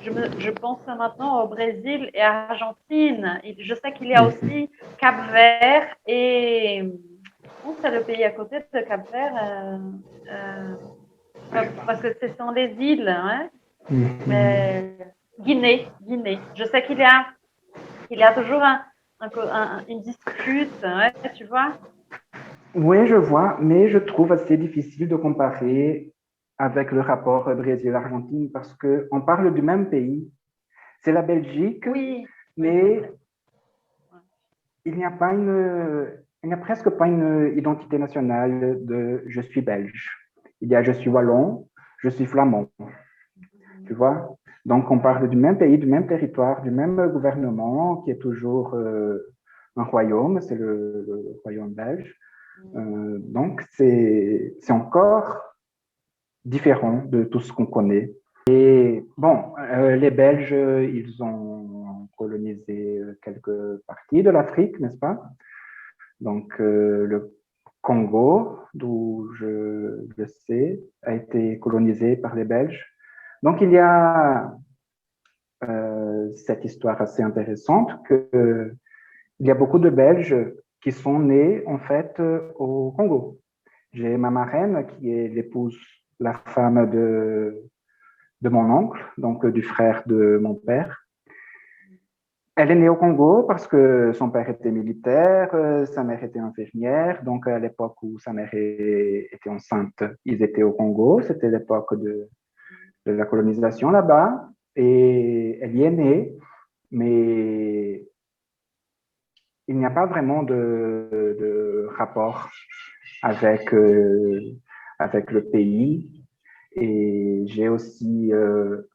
Je pense maintenant au Brésil et à l'Argentine. Je sais qu'il y a aussi Cap-Vert et... Où c'est le pays à côté de Cap-Vert parce que ce sont des îles. Hein. Mais Guinée. Je sais qu'il y a toujours une dispute, ouais, tu vois. Oui, je vois, mais je trouve assez difficile de comparer avec le rapport Brésil-Argentine parce qu'on parle du même pays. C'est la Belgique, mais il n'y a presque pas une identité nationale de je suis belge. Il y a je suis wallon, je suis flamand. Tu vois? Donc, on parle du même pays, du même territoire, du même gouvernement qui est toujours un royaume, c'est le royaume belge. Donc, c'est encore différent de tout ce qu'on connaît. Et bon, les Belges, ils ont colonisé quelques parties de l'Afrique, n'est-ce pas? Donc, le Congo, d'où je le sais, a été colonisé par les Belges. Donc, il y a cette histoire assez intéressante qu'il y a beaucoup de Belges qui sont nés, en fait, au Congo. J'ai ma marraine qui est l'épouse, la femme de mon oncle, donc du frère de mon père. Elle est née au Congo parce que son père était militaire, sa mère était infirmière. Donc, à l'époque où sa mère était enceinte, ils étaient au Congo. C'était l'époque de la colonisation là-bas. Et elle y est née, mais il n'y a pas vraiment de rapport avec le pays. Et j'ai aussi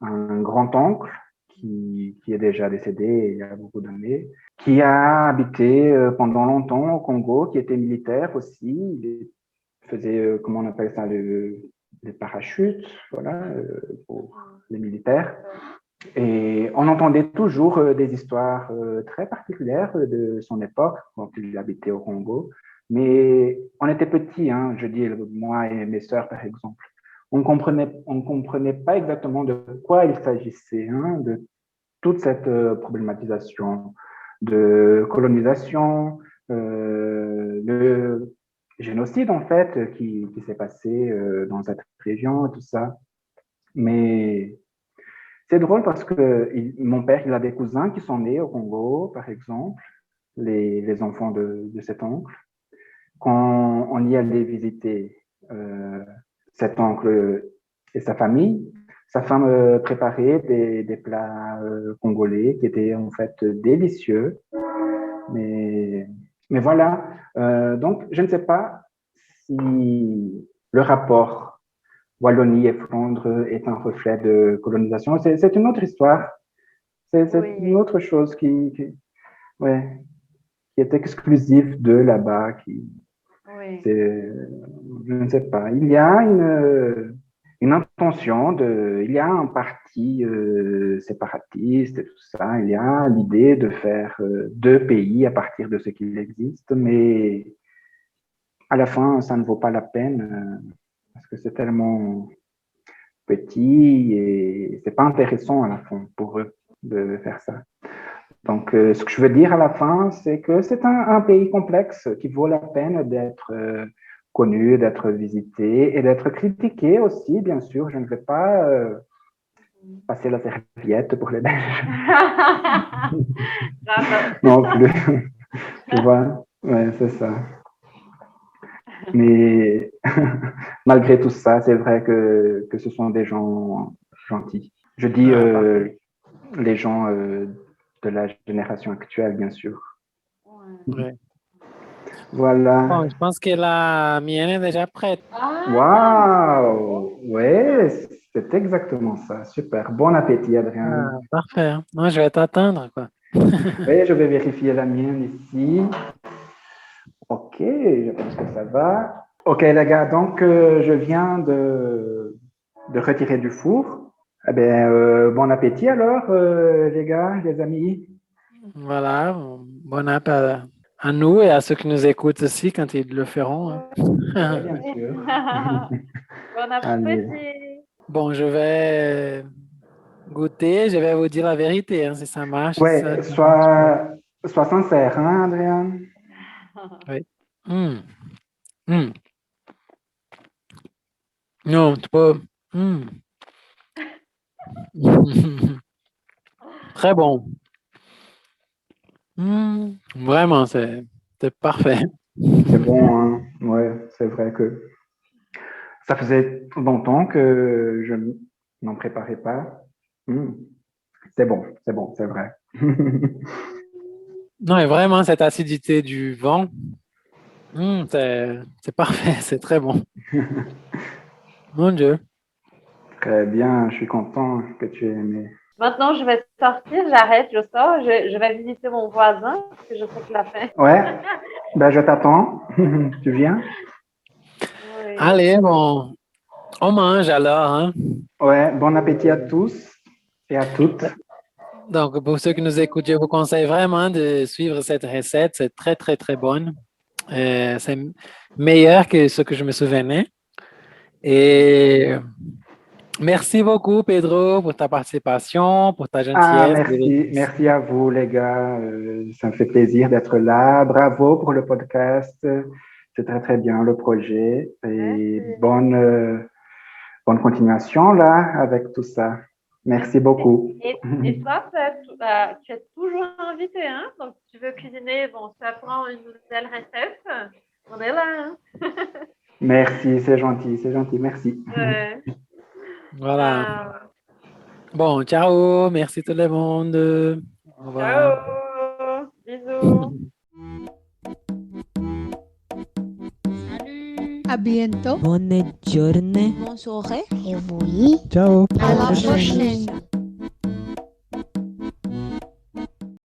un grand-oncle qui est déjà décédé il y a beaucoup d'années, qui a habité pendant longtemps au Congo, qui était militaire aussi. Il faisait, comment on appelle ça, les parachutes, voilà, pour les militaires. Et on entendait toujours des histoires très particulières de son époque, quand il habitait au Congo. Mais on était petits, hein, je dis, moi et mes sœurs, par exemple. On comprenait pas exactement de quoi il s'agissait, hein, toute cette problématisation de colonisation, le génocide en fait qui s'est passé dans cette région et tout ça. Mais c'est drôle parce que mon père, il a des cousins qui sont nés au Congo, par exemple, les enfants de cet oncle. Quand on y allait visiter cet oncle et sa famille, sa femme préparait des plats congolais qui étaient en fait délicieux. Mais voilà, donc je ne sais pas si le rapport Wallonie et Flandre est un reflet de colonisation. C'est une autre histoire. C'est une autre chose qui est exclusive de là-bas. Je ne sais pas. Il y a une intention il y a un parti séparatiste et tout ça. Il y a l'idée de faire deux pays à partir de ce qu'il existe, mais à la fin, ça ne vaut pas la peine parce que c'est tellement petit et c'est pas intéressant à la fin pour eux de faire ça. Donc, ce que je veux dire à la fin, c'est que c'est un pays complexe qui vaut la peine d'être connu, d'être visité et d'être critiqué aussi, bien sûr. Je ne vais pas passer la serviette pour les Belges. Non plus. Tu vois? Ouais, c'est ça. Mais malgré tout ça, c'est vrai que ce sont des gens gentils. Je dis les gens de la génération actuelle, bien sûr. Ouais. Voilà. Bon, je pense que la mienne est déjà prête. Waouh! Ouais, c'est exactement ça. Super. Bon appétit, Adrien. Ah, parfait. Non, je vais t'attendre, quoi. Oui, je vais vérifier la mienne ici. Ok, je pense que ça va. Ok, les gars, donc je viens de retirer du four. Eh bien, bon appétit alors, les gars, les amis. Voilà, bon appétit à nous et à ceux qui nous écoutent aussi quand ils le feront. Hein. Oui, bien sûr. Bon appétit. Bon, je vais goûter, je vais vous dire la vérité, hein, si ça marche. Oui, ça... sois sincère, hein, Adrien? Oui. Non, tu peux... Très bon. Vraiment, c'est parfait. C'est bon, hein? Ouais, c'est vrai que ça faisait longtemps que je n'en préparais pas. C'est bon, c'est vrai. Non, et vraiment, cette acidité du vent, c'est parfait, c'est très bon. Mon Dieu. Très bien, je suis content que tu aies aimé. Maintenant, je vais sortir, j'arrête, je sors, je vais visiter mon voisin parce que je sais qu'il a faim. Ouais, ben je t'attends. Tu viens? Oui. Allez, bon, on mange alors. Hein? Ouais, bon appétit à tous et à toutes. Donc, pour ceux qui nous écoutent, je vous conseille vraiment de suivre cette recette. C'est très, très, très bonne. C'est meilleur que ce que je me souvenais. Et merci beaucoup, Pedro, pour ta participation, pour ta gentillesse. Merci à vous, les gars. Ça me fait plaisir d'être là. Bravo pour le podcast. C'est très, très bien, le projet. Et bonne continuation, là, avec tout ça. Merci beaucoup. Et toi, tu es toujours invité, hein? Donc, tu veux cuisiner, bon, tu apprends une nouvelle recette. On est là, hein? Merci, c'est gentil, merci. Voilà. Bon, ciao, merci tout le monde. Au revoir. Ciao, bisous. Salut. À bientôt. Bonne journée. Bonne soirée. Et oui. Ciao. À la prochaine.